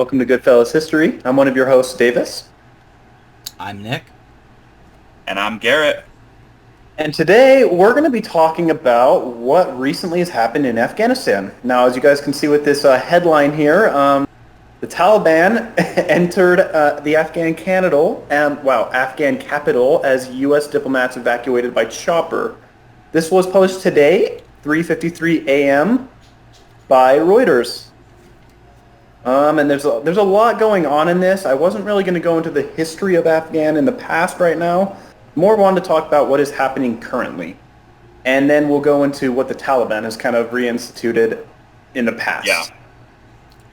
welcome to Goodfellas History. I'm one of your hosts, Davis. I'm Nick. And I'm Garrett. And today we're going to be talking about what recently has happened in Afghanistan. Now, as you guys can see with this headline here, the Taliban entered the Afghan capital as U.S. diplomats evacuated by chopper. This was published today, 3:53 a.m. by Reuters. And there's a lot going on in this. I wasn't really going to go into the history of Afghan in the past right now. More wanted to talk about what is happening currently. And then we'll go into what the Taliban has kind of reinstituted in the past. Yeah.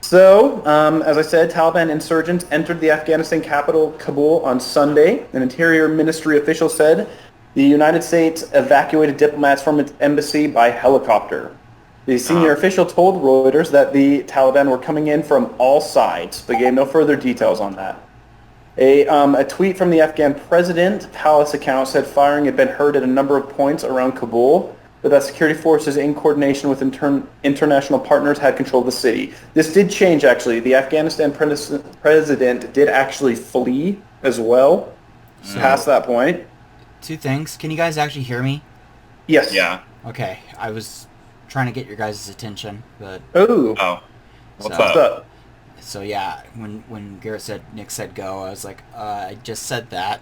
So, as I said, Taliban insurgents entered the Afghanistan capital, Kabul, on Sunday. An Interior Ministry official said the United States evacuated diplomats from its embassy by helicopter. The senior official told Reuters that the Taliban were coming in from all sides, but gave no further details on that. A tweet from the Afghan president palace account said firing had been heard at a number of points around Kabul, but that security forces in coordination with international partners had control of the city. This did change, actually. The Afghanistan president did actually flee as well, past that point. Two things. Can you guys actually hear me? Yes. Yeah. Okay. I was trying to get your guys' attention, but... Oh. What's So- up? So yeah, when Nick said go, I was like, I just said that.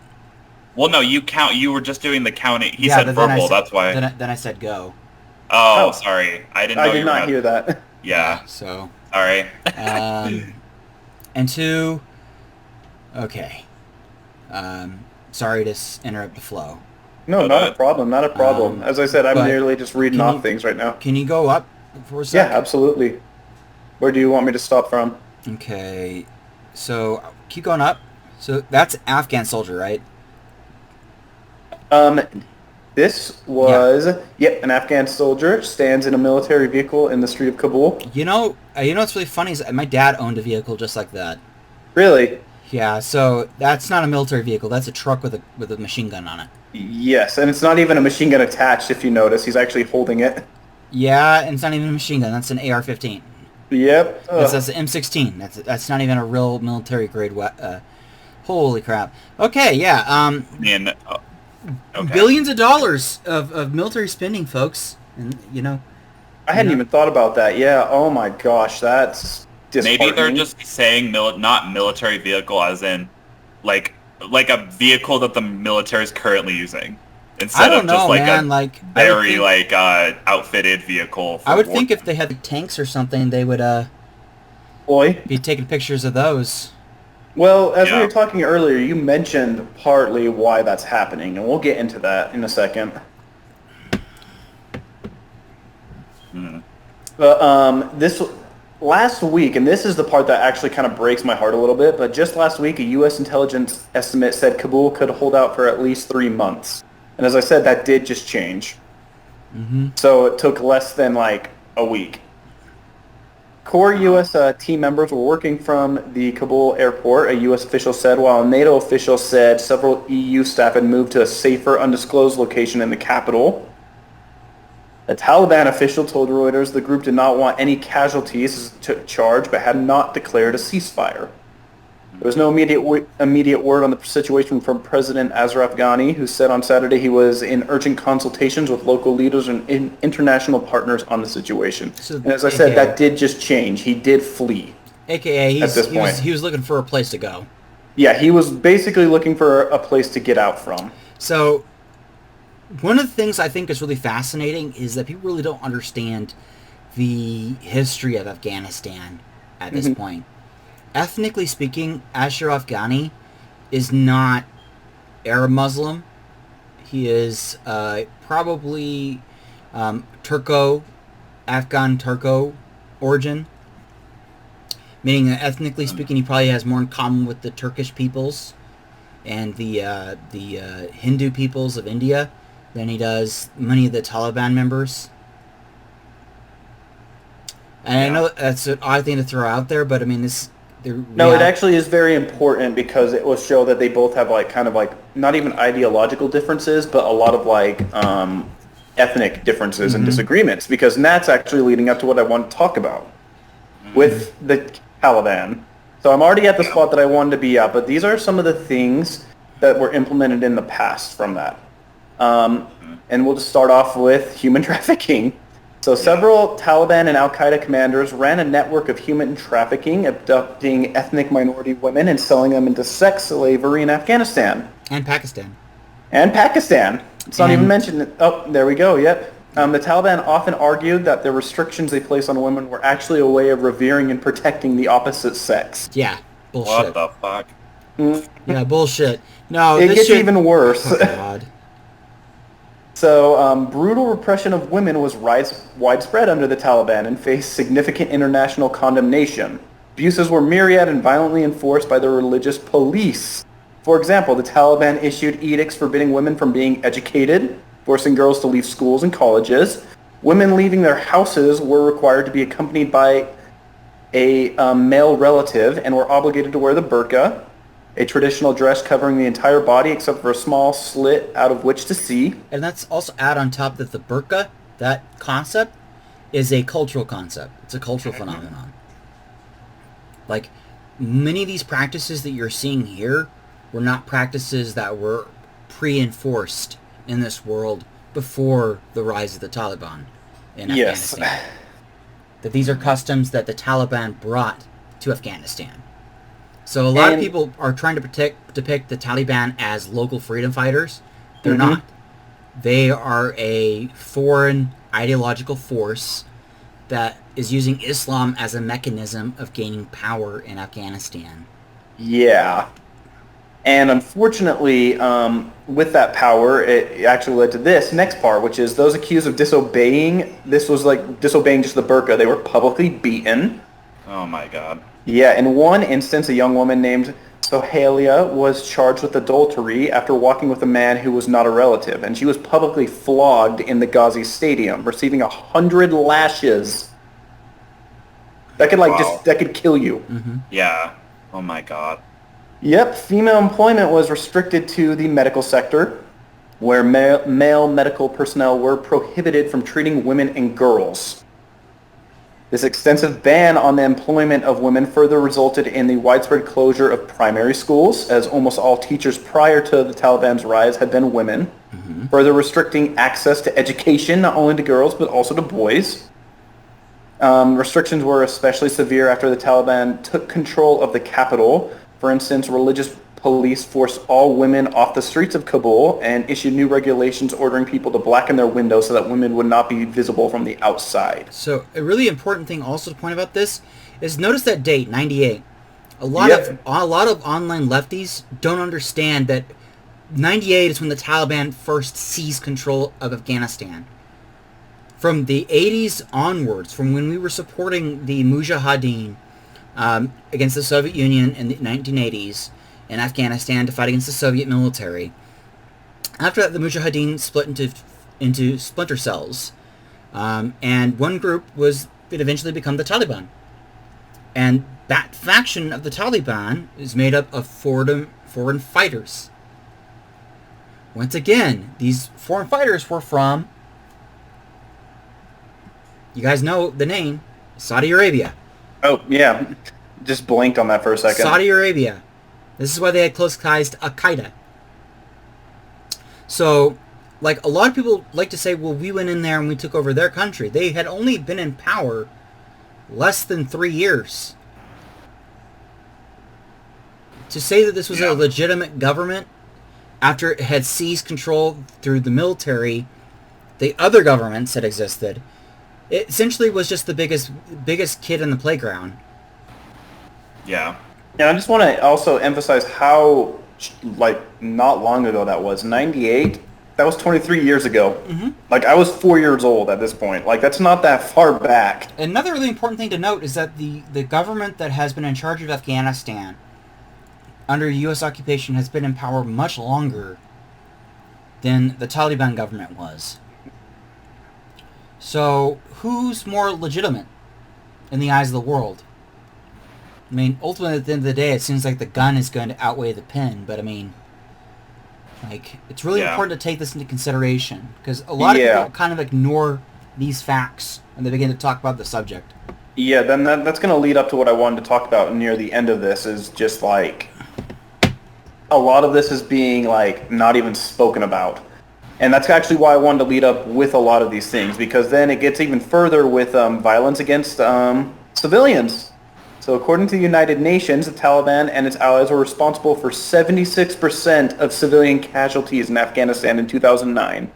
Well, no, you were just doing the counting. He Yeah, said but then verbal, I said- that's why. Then I said go. Oh, Oh. sorry. I didn't know I you did were not hear that. Yeah. So, Sorry. and two, okay. Sorry to interrupt the flow. No, Oh, not that- a problem, not a problem. As I said, I'm but merely just reading can off you- things right now. Can you go up for a Yeah, second? absolutely. Where do you want me to stop from? Okay. So, keep going up. So, that's Afghan soldier, right? This was, an Afghan soldier stands in a military vehicle in the street of Kabul. You know what's really funny is my dad owned a vehicle just like that. Really? Yeah, so that's not a military vehicle. That's a truck with a machine gun on it. Yes, and it's not even a machine gun attached, if you notice. He's actually holding it. Yeah, and it's not even a machine gun. That's an AR-15. Yep. That's an M16. That's not even a real military grade. Holy crap. Okay, yeah. And, okay. Billions of dollars of military spending, folks, and I hadn't even thought about that. Yeah, oh my gosh, that's disheartening. Maybe they're just saying not military vehicle as in, like a vehicle that the military is currently using. Instead I don't of know, just like man. a Like very outfitted vehicle. For I would war. think if they had tanks or something, they would Boy. be taking pictures of those. Well, as we Yeah. were talking earlier, you mentioned partly why that's happening, and we'll get into that in a second. But this last week, and this is the part that actually kind of breaks my heart a little bit, but just last week, a U.S. intelligence estimate said Kabul could hold out for at least 3 months. And as I said, that did just change. Mm-hmm. So it took less than like a week. Core U.S. Team members were working from the Kabul airport, a U.S. official said, while a NATO official said several EU staff had moved to a safer, undisclosed location in the capital. A Taliban official told Reuters the group did not want any casualties to charge, but had not declared a ceasefire. There was no immediate word on the situation from President Ashraf Ghani, who said on Saturday he was in urgent consultations with local leaders and international partners on the situation. So, and as I said, that did just change. He did flee. AKA, he was looking for a place to go. Yeah, he was basically looking for a place to get out from. So, one of the things I think is really fascinating is that people really don't understand the history of Afghanistan at this point. Ethnically speaking, Ashraf Ghani is not Arab Muslim. He is probably Afghan Turco origin. Meaning that ethnically speaking, he probably has more in common with the Turkish peoples and the Hindu peoples of India than he does many of the Taliban members. And I know that's an odd thing to throw out there, but I mean, No, it actually is very important because it will show that they both have not even ideological differences, but a lot of ethnic differences and disagreements. Because that's actually leading up to what I want to talk about with the Taliban. So I'm already at the spot that I wanted to be at, but these are some of the things that were implemented in the past from that. And we'll just start off with human trafficking. So several Taliban and Al-Qaeda commanders ran a network of human trafficking, abducting ethnic minority women and selling them into sex slavery in Afghanistan. And Pakistan. And Pakistan. It's not even mentioned. Oh, there we go. Yep. The Taliban often argued that the restrictions they placed on women were actually a way of revering and protecting the opposite sex. Yeah, bullshit. What the fuck? Yeah, bullshit. No, it gets even worse. Oh, God. So, brutal repression of women was widespread under the Taliban and faced significant international condemnation. Abuses were myriad and violently enforced by the religious police. For example, the Taliban issued edicts forbidding women from being educated, forcing girls to leave schools and colleges. Women leaving their houses were required to be accompanied by a male relative and were obligated to wear the burqa, a traditional dress covering the entire body except for a small slit out of which to see. And let's also add on top that the burqa, that concept, is a cultural concept. It's a cultural phenomenon. Like, many of these practices that you're seeing here were not practices that were pre-enforced in this world before the rise of the Taliban in Afghanistan. That these are customs that the Taliban brought to Afghanistan. So a lot of people are trying to depict the Taliban as local freedom fighters. They're not. They are a foreign ideological force that is using Islam as a mechanism of gaining power in Afghanistan. Yeah. And unfortunately, with that power, it actually led to this next part, which is those accused of disobeying. This was like disobeying just the burqa. They were publicly beaten. Oh my god. Yeah, in one instance, a young woman named Sohalia was charged with adultery after walking with a man who was not a relative, and she was publicly flogged in the Ghazi Stadium, receiving 100 lashes. That could that could kill you. Mm-hmm. Yeah. Oh my god. Yep, female employment was restricted to the medical sector, where male medical personnel were prohibited from treating women and girls. This extensive ban on the employment of women further resulted in the widespread closure of primary schools, as almost all teachers prior to the Taliban's rise had been women, further restricting access to education, not only to girls, but also to boys. Restrictions were especially severe after the Taliban took control of the capital. For instance, religious police forced all women off the streets of Kabul and issued new regulations ordering people to blacken their windows so that women would not be visible from the outside. So a really important thing also to point about this is notice that date, 98. A lot of online lefties don't understand that 98 is when the Taliban first seized control of Afghanistan. From the 80s onwards, from when we were supporting the Mujahideen against the Soviet Union in the 1980s, in Afghanistan to fight against the Soviet military. After that, the Mujahideen split into splinter cells, and one group would eventually become the Taliban. And that faction of the Taliban is made up of foreign fighters. Once again, these foreign fighters were from, you guys know the name, Saudi Arabia. Oh, yeah. Just blinked on that for a second. Saudi Arabia. This is why they had close ties to Al-Qaeda. So, like, a lot of people like to say, well, we went in there and we took over their country. They had only been in power less than 3 years. To say that this was a legitimate government after it had seized control through the military, the other governments that existed, it essentially was just the biggest kid in the playground. Yeah. And I just want to also emphasize how, like, not long ago that was. 98? That was 23 years ago. Mm-hmm. Like, I was 4 years old at this point. Like, that's not that far back. Another really important thing to note is that the government that has been in charge of Afghanistan under U.S. occupation has been in power much longer than the Taliban government was. So, who's more legitimate in the eyes of the world? I mean, ultimately, at the end of the day, it seems like the gun is going to outweigh the pen, but I mean, like, it's really important to take this into consideration, because a lot of people kind of ignore these facts when they begin to talk about the subject. Yeah, then that's going to lead up to what I wanted to talk about near the end of this, is just like a lot of this is being like not even spoken about. And that's actually why I wanted to lead up with a lot of these things, because then it gets even further with violence against civilians. So according to the United Nations, the Taliban and its allies were responsible for 76% of civilian casualties in Afghanistan in 2009.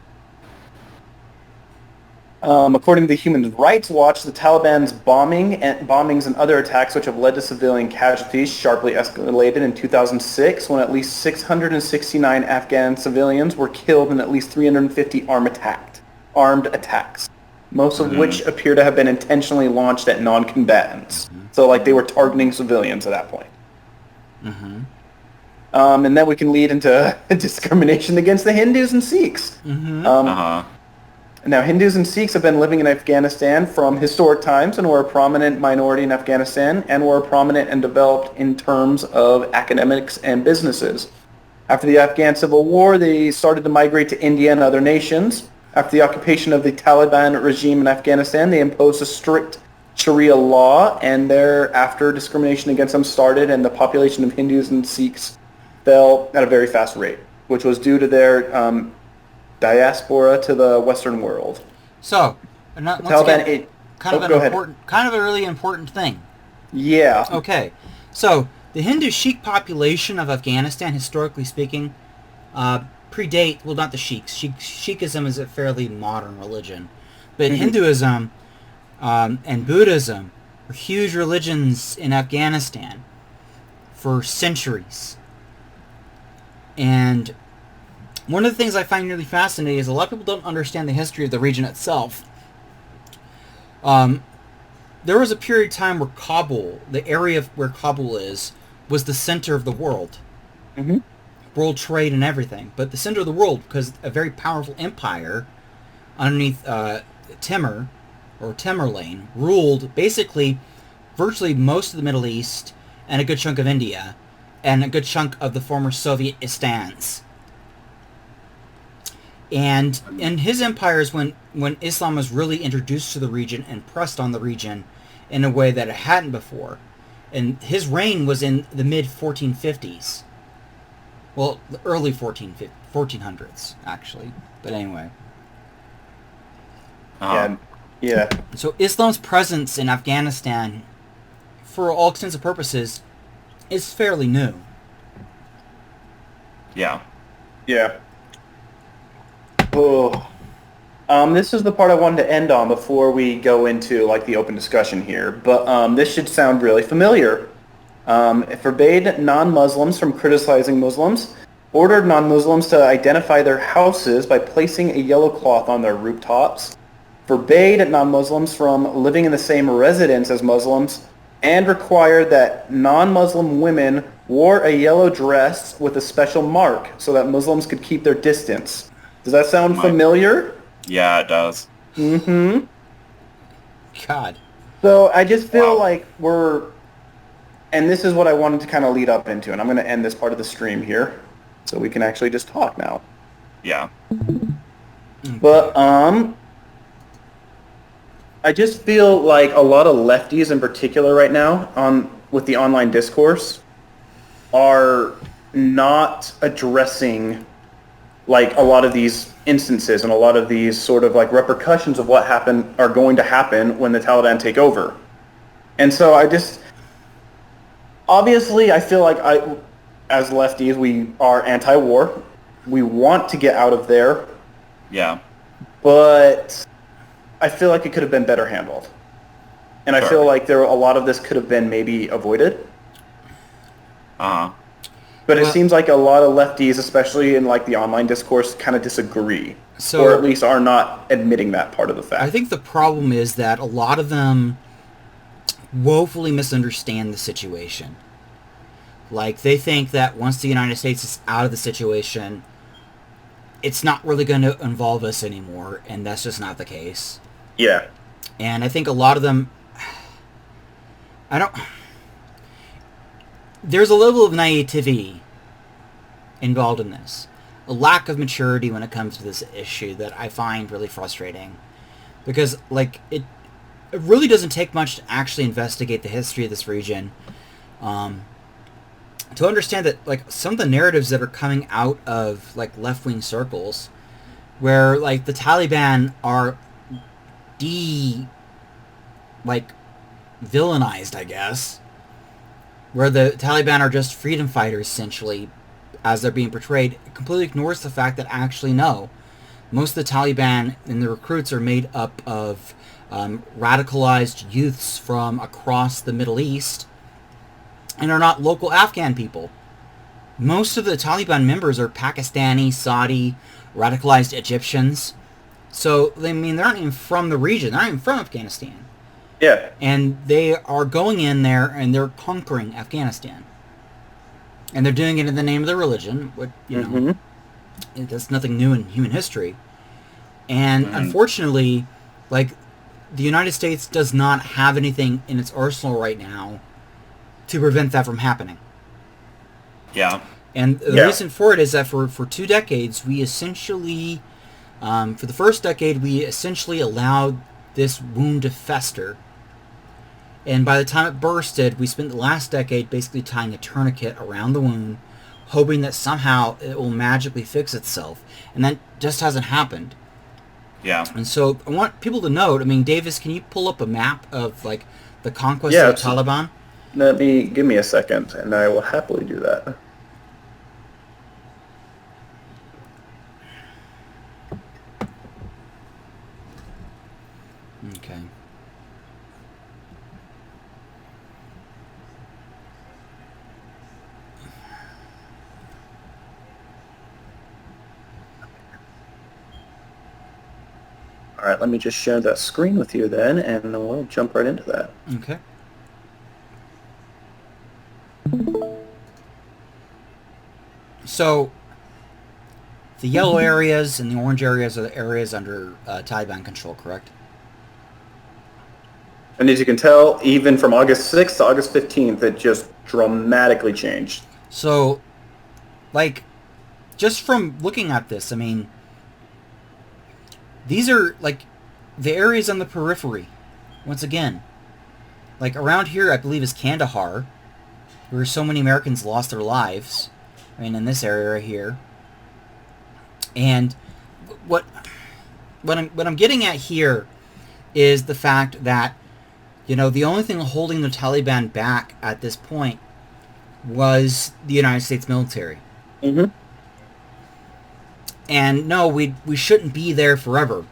According to the Human Rights Watch, the Taliban's bombings and other attacks which have led to civilian casualties sharply escalated in 2006 when at least 669 Afghan civilians were killed in at least 350 armed attacks, most of which appear to have been intentionally launched at non-combatants. So like they were targeting civilians at that point. And then we can lead into discrimination against the Hindus and Sikhs. Now, Hindus and Sikhs have been living in Afghanistan from historic times and were a prominent minority in Afghanistan and were prominent and developed in terms of academics and businesses. After the Afghan Civil War, they started to migrate to India and other nations. After the occupation of the Taliban regime in Afghanistan, they imposed a strict Sharia law, and thereafter discrimination against them started, and the population of Hindus and Sikhs fell at a very fast rate, which was due to their diaspora to the Western world. So, once again, kind of a really important thing. Yeah. Okay, so the Hindu-Sikh population of Afghanistan, historically speaking, predate, well, not the Sikhs. Sikhism is a fairly modern religion, but Hinduism and Buddhism were huge religions in Afghanistan for centuries. And one of the things I find really fascinating is a lot of people don't understand the history of the region itself. There was a period of time where Kabul, the area where Kabul is, was the center of the world. World trade and everything. But the center of the world, because a very powerful empire underneath Timur, or Tamerlane, ruled basically virtually most of the Middle East and a good chunk of India and a good chunk of the former Soviet Istans. And in his empires, when Islam was really introduced to the region and pressed on the region in a way that it hadn't before, and his reign was in the mid-1450s. Well, the early 1400s, actually. But anyway. Yeah. So Islam's presence in Afghanistan, for all extents and purposes, is fairly new. Yeah. Oh. This is the part I wanted to end on before we go into like the open discussion here. But this should sound really familiar. It forbade non-Muslims from criticizing Muslims, ordered non-Muslims to identify their houses by placing a yellow cloth on their rooftops, forbade non-Muslims from living in the same residence as Muslims, and required that non-Muslim women wore a yellow dress with a special mark so that Muslims could keep their distance. Does that sound familiar? Yeah, it does. God. So I just feel like and this is what I wanted to kind of lead up into, and I'm going to end this part of the stream here so we can actually just talk now. Yeah. But I just feel like a lot of lefties in particular right now with the online discourse are not addressing like a lot of these instances and a lot of these sort of like repercussions of what are going to happen when the Taliban take over. And so obviously I feel like as lefties, we are anti-war. We want to get out of there. Yeah. But I feel like it could have been better handled. And I feel like a lot of this could have been maybe avoided. But it seems like a lot of lefties, especially in like the online discourse, kind of disagree. Or at least are not admitting that part of the fact. I think the problem is that a lot of them woefully misunderstand the situation. Like, they think that once the United States is out of the situation, it's not really going to involve us anymore, and that's just not the case. Yeah. And I think a lot of them... There's a level of naivety involved in this. A lack of maturity when it comes to this issue that I find really frustrating. Because, like, it really doesn't take much to actually investigate the history of this region. To understand that, like, some of the narratives that are coming out of, like, left-wing circles, where, like, the Taliban are villainized, I guess, where the Taliban are just freedom fighters, essentially, as they're being portrayed, it completely ignores the fact that actually, no, most of the Taliban and the recruits are made up of radicalized youths from across the Middle East, and are not local Afghan people. Most of the Taliban members are Pakistani, Saudi, radicalized Egyptians. So, I mean, they're not even from the region. They're not even from Afghanistan. Yeah. And they are going in there and they're conquering Afghanistan. And they're doing it in the name of their religion. What, you know, that's nothing new in human history. And unfortunately, like, the United States does not have anything in its arsenal right now to prevent that from happening. Yeah. And the reason for it is that for 2 decades, we essentially, for the first decade, we essentially allowed this wound to fester. And by the time it bursted, we spent the last decade basically tying a tourniquet around the wound, hoping that somehow it will magically fix itself. And that just hasn't happened. Yeah. And so I want people to note, I mean, Davis, can you pull up a map of, like, the conquest of the Taliban? Give me a second, and I will happily do that. Okay. All right, let me just share that screen with you then, and we'll jump right into that. Okay. So, the yellow areas and the orange areas are the areas under Taliban control, correct? And as you can tell, even from August 6th to August 15th, it just dramatically changed. So, like, just from looking at this, I mean, these are, like, the areas on the periphery. Once again, like, around here, I believe, is Kandahar, where so many Americans lost their lives. I mean, in this area right here. And what I'm getting at here is the fact that, you know, the only thing holding the Taliban back at this point was the United States military. Mm-hmm. And no, we shouldn't be there forever.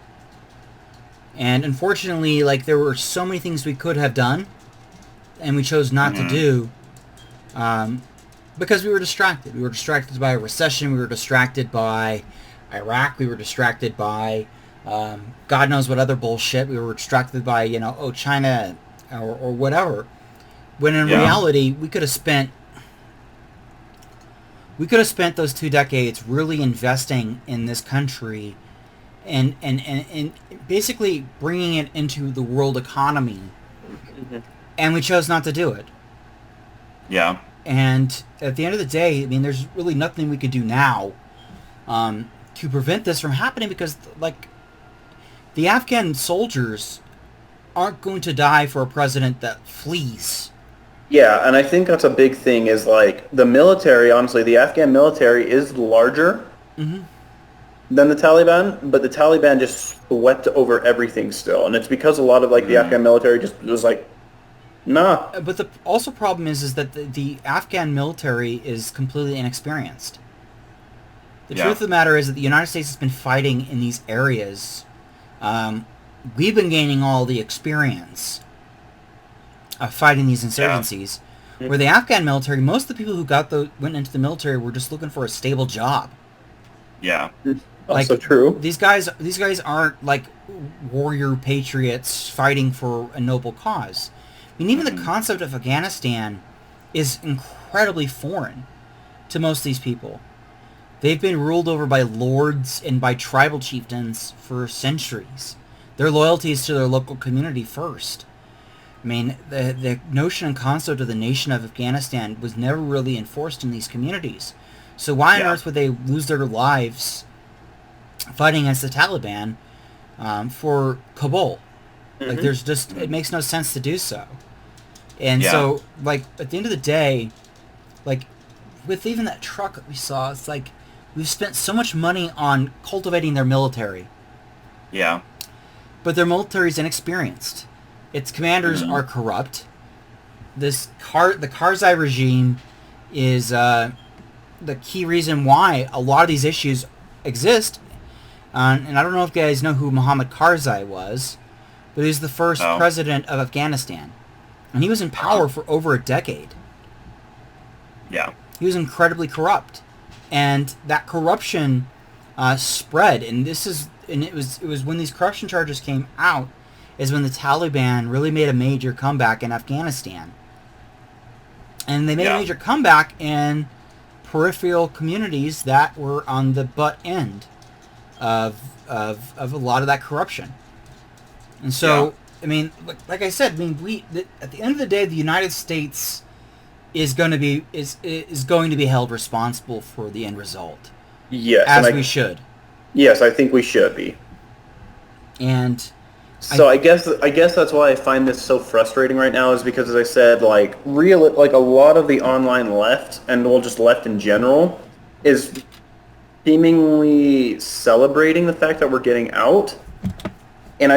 And unfortunately, like, there were so many things we could have done, and we chose not to do, because we were distracted. We were distracted by a recession. We were distracted by Iraq. We were distracted by God knows what other bullshit. We were distracted by, you know, China or whatever. When in reality, we could have spent those 2 decades really investing in this country and basically bringing it into the world economy. Mm-hmm. And we chose not to do it. Yeah. And at the end of the day, I mean, there's really nothing we could do now to prevent this from happening, because, like, the Afghan soldiers aren't going to die for a president that flees. Yeah, and I think that's a big thing is, like, the military, honestly, the Afghan military is larger than the Taliban, but the Taliban just swept over everything still. And it's because a lot of, like, the Afghan military just was like, nah. But the also problem is that the Afghan military is completely inexperienced. The truth of the matter is that the United States has been fighting in these areas. We've been gaining all the experience of fighting these insurgencies. Yeah. Where the Afghan military, most of the people who went into the military were just looking for a stable job. Yeah. Also like, true. These guys aren't like warrior patriots fighting for a noble cause. I mean, even the concept of Afghanistan is incredibly foreign to most of these people. They've been ruled over by lords and by tribal chieftains for centuries. Their loyalty is to their local community first. I mean, the notion and concept of the nation of Afghanistan was never really enforced in these communities. So why on earth would they lose their lives fighting against the Taliban for Kabul? Like, there's just, it makes no sense to do so. And Yeah. so, like, at the end of the day, like, with even that truck that we saw, it's like, we've spent so much money on cultivating their military, Yeah. but their military is inexperienced. Its commanders are corrupt. The Karzai regime is the key reason why a lot of these issues exist. And I don't know if you guys know who Mohammed Karzai was, but he was the first president of Afghanistan. And he was in power for over a decade. Yeah. He was incredibly corrupt. And that corruption spread, and it was when these corruption charges came out is when the Taliban really made a major comeback in Afghanistan. And they made a major comeback in peripheral communities that were on the butt end of a lot of that corruption. And so, I mean, like I said, I mean, at the end of the day, the United States is going to be held responsible for the end result. Yes, as we should. Yes, I think we should be. And so I guess that's why I find this so frustrating right now, is because, as I said, like a lot of the online left, and well, just left in general, is seemingly celebrating the fact that we're getting out, and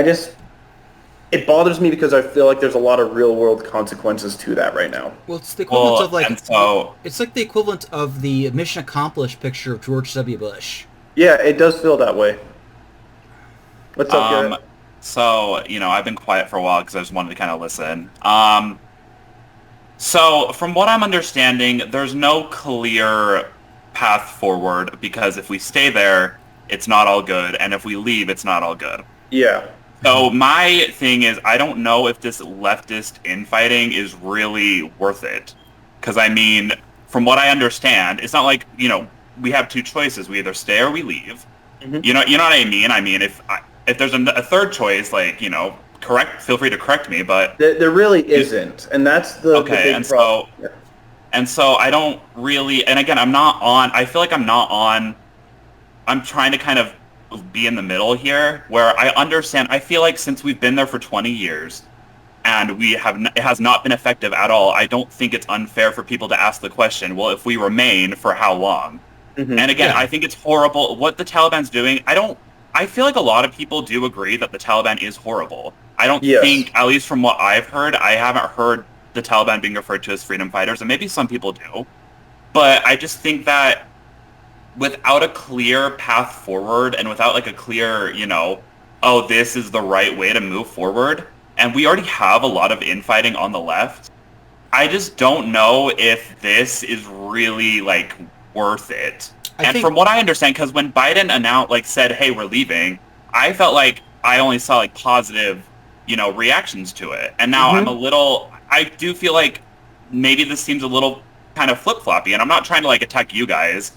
it bothers me because I feel like there's a lot of real world consequences to that right now. Well, it's the equivalent of it's like the equivalent of the mission accomplished picture of George W. Bush. Yeah, it does feel that way. What's up, Garrett? So, I've been quiet for a while because I just wanted to kind of listen. So, from what I'm understanding, there's no clear path forward, because if we stay there, it's not all good, and if we leave, it's not all good. Yeah. So my thing is, I don't know if this leftist infighting is really worth it. Because, I mean, from what I understand, it's not like, we have two choices. We either stay or we leave. Mm-hmm. You know what I mean? I mean, if there's a third choice, like, feel free to correct me, but... There really isn't, and that's the big problem. And so I don't really... And again, I feel like I'm not on... I'm trying to kind of be in the middle here, where I understand. I feel like since we've been there for 20 years and it has not been effective at all, I don't think it's unfair for people to ask the question, well, if we remain, for how long? Mm-hmm. And again, I think it's horrible what the Taliban's doing. I feel like a lot of people do agree that the Taliban is horrible. I don't think, at least from what I've heard, I haven't heard the Taliban being referred to as freedom fighters, and maybe some people do. But I just think that without a clear path forward, and without like a clear, this is the right way to move forward, and we already have a lot of infighting on the left, I just don't know if this is really like worth it. From what I understand, because when Biden said, hey, we're leaving, I felt like I only saw like positive, reactions to it. And now I do feel like maybe this seems a little kind of flip-floppy, and I'm not trying to like attack you guys,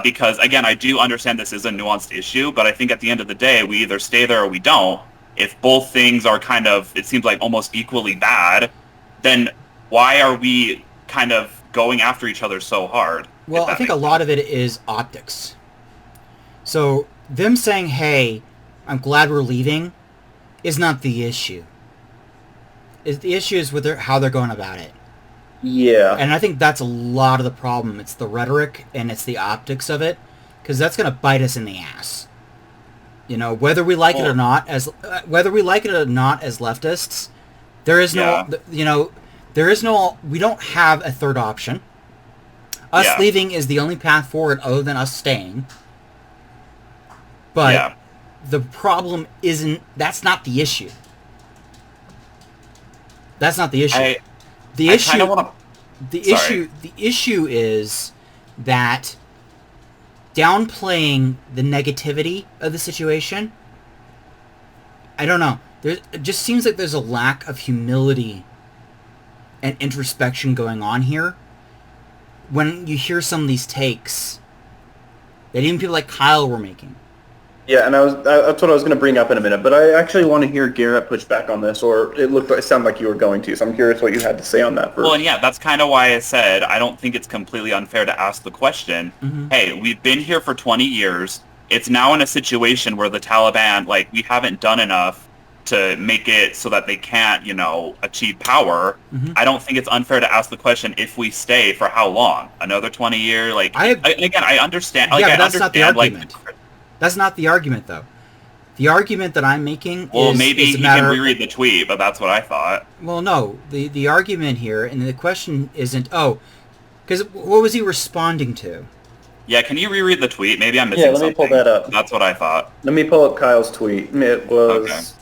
because again, I do understand this is a nuanced issue, but I think at the end of the day, we either stay there or we don't. If both things are kind of, it seems like almost equally bad, then why are we kind of going after each other so hard? Well, I think a lot of it is optics. So them saying, hey, I'm glad we're leaving, is not the issue. The issue is with how they're going about it. Yeah. And I think that's a lot of the problem. It's the rhetoric and it's the optics of it, because that's going to bite us in the ass. Whether we like it or not, as leftists, there is we don't have a third option. Us leaving is the only path forward other than us staying. But the problem that's not the issue. That's not the issue. The issue is that downplaying the negativity of the situation, I don't know. It just seems like there's a lack of humility and introspection going on here. When you hear some of these takes that even people like Kyle were making. Yeah, and that's what I was going to bring up in a minute, but I actually want to hear Garrett push back on this, or it sounded like you were going to, so I'm curious what you had to say on that first. Well, and that's kind of why I said I don't think it's completely unfair to ask the question, hey, we've been here for 20 years, it's now in a situation where the Taliban, we haven't done enough to make it so that they can't, achieve power, I don't think it's unfair to ask the question, if we stay, for how long? Another 20 years? Like, again, I understand. Yeah, like, but I that's not the understand, argument. That's not the argument, though. The argument that I'm making maybe is he can reread the tweet, but that's what I thought. Well, no. The argument here, and the question isn't, because what was he responding to? Yeah, can you reread the tweet? Maybe I'm missing something. Yeah, let me pull that up. That's what I thought. Let me pull up Kyle's tweet. It was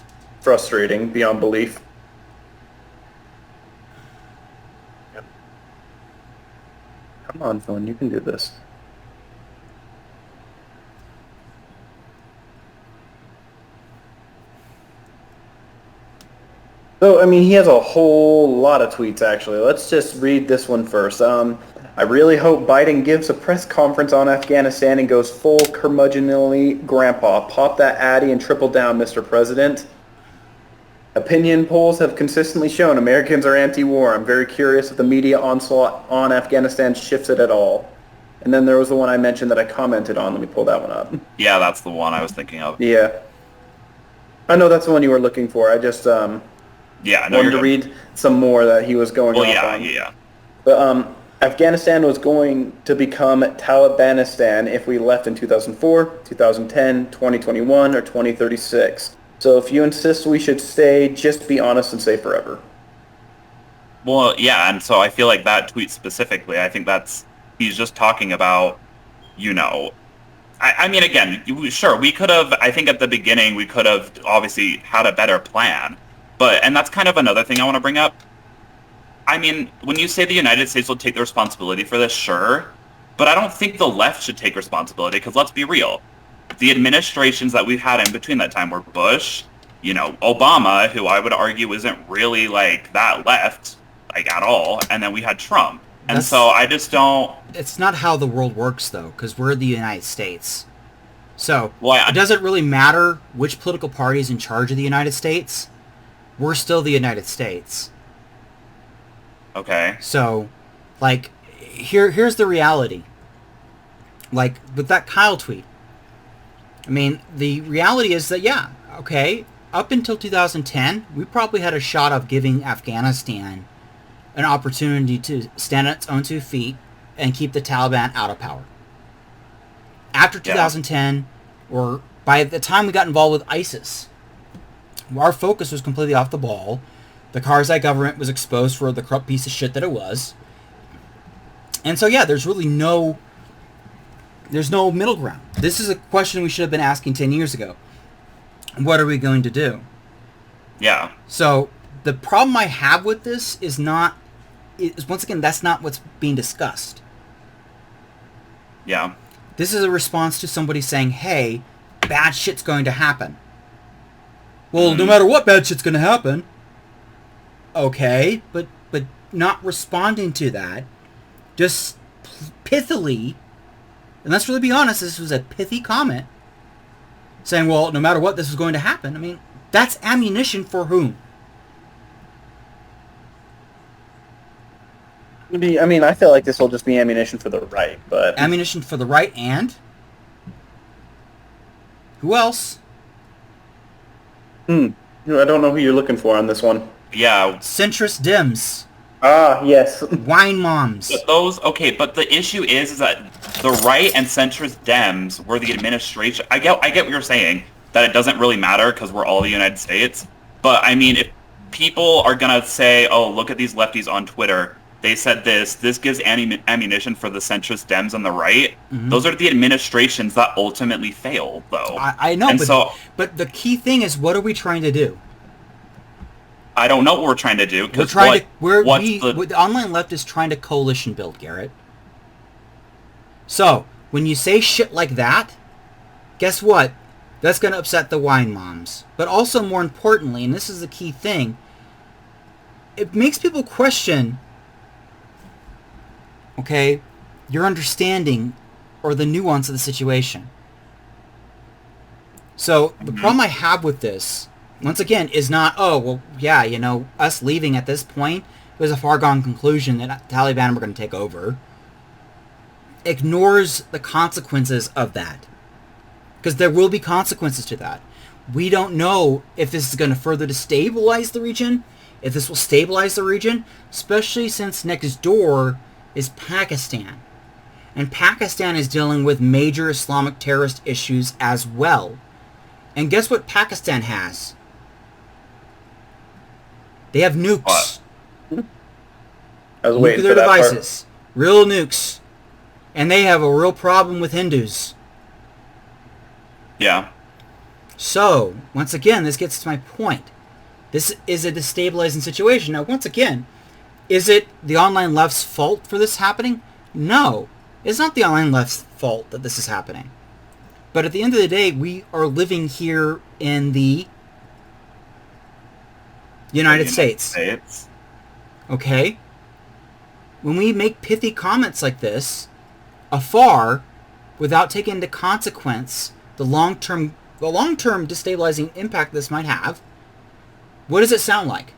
frustrating beyond belief. Yep. Come on, phone, you can do this. So, I mean, he has a whole lot of tweets, actually. Let's just read this one first. I really hope Biden gives a press conference on Afghanistan and goes full curmudgeonly grandpa. Pop that addy and triple down, Mr. President. Opinion polls have consistently shown Americans are anti-war. I'm very curious if the media onslaught on Afghanistan shifts it at all. And then there was the one I mentioned that I commented on. Let me pull that one up. Yeah, that's the one I was thinking of. Yeah. I know that's the one you were looking for. I just wanted to read some more that he was going off on. Yeah. But Afghanistan was going to become Talibanistan if we left in 2004, 2010, 2021, or 2036. So if you insist we should stay, just be honest and say forever. Well, yeah, and so I feel like that tweet specifically, I think he's just talking about, I mean, again, sure, we could have, I think at the beginning, we could have obviously had a better plan. And that's kind of another thing I want to bring up. I mean, when you say the United States will take the responsibility for this, sure, but I don't think the left should take responsibility, because let's be real. The administrations that we've had in between that time were Bush, Obama, who I would argue isn't really like that left, like at all, and then we had Trump. And so I just don't... It's not how the world works, though, because we're the United States. So, it doesn't really matter which political party is in charge of the United States. We're still the United States. Okay. So, here's the reality. Like, with that Kyle tweet. I mean, the reality is that, up until 2010, we probably had a shot of giving Afghanistan an opportunity to stand on its own 2 feet and keep the Taliban out of power. After 2010, or by the time we got involved with ISIS, our focus was completely off the ball. The Karzai government was exposed for the corrupt piece of shit that it was. And so, there's really no middle ground. This is a question we should have been asking 10 years ago. What are we going to do? Yeah. So, the problem I have with this is once again, that's not what's being discussed. Yeah. This is a response to somebody saying, hey, bad shit's going to happen. Well, no matter what, bad shit's going to happen. Okay, but not responding to that. Just pithily, and let's really be honest, this was a pithy comment. Saying, well, no matter what, this is going to happen. I mean, that's ammunition for whom? I mean, I feel like this will just be ammunition for the right, but... Ammunition for the right and? Who else? I don't know who you're looking for on this one. Yeah. Centrist Dems. Ah, yes. Wine moms. But the issue is that the right and centrist Dems were the administration. I get what you're saying, that it doesn't really matter because we're all the United States. But, I mean, if people are going to say, oh, look at these lefties on Twitter, they said this gives ammunition for the centrist Dems on the right. Mm-hmm. Those are the administrations that ultimately failed, though. I know, but the key thing is, what are we trying to do? I don't know what we're trying to do. The online left is trying to coalition build, Garrett. So, when you say shit like that, guess what? That's going to upset the wine moms. But also, more importantly, and this is the key thing, it makes people question, your understanding or the nuance of the situation. So, the problem I have with this, once again, is not, us leaving at this point, it was a far-gone conclusion that Taliban were going to take over. Ignores the consequences of that. Because there will be consequences to that. We don't know if this is going to further destabilize the region, if this will stabilize the region, especially since next door is Pakistan. And Pakistan is dealing with major Islamic terrorist issues as well. And guess what Pakistan has? They have nukes. What? I was waiting Nuclear for that devices. Real nukes. And they have a real problem with Hindus. Yeah. So, once again, this gets to my point. This is a destabilizing situation. Now, once again, is it the online left's fault for this happening? No. It's not the online left's fault that this is happening. But at the end of the day, we are living here in the United States. Okay? When we make pithy comments like this, afar, without taking into consequence the long-term destabilizing impact this might have, what does it sound like?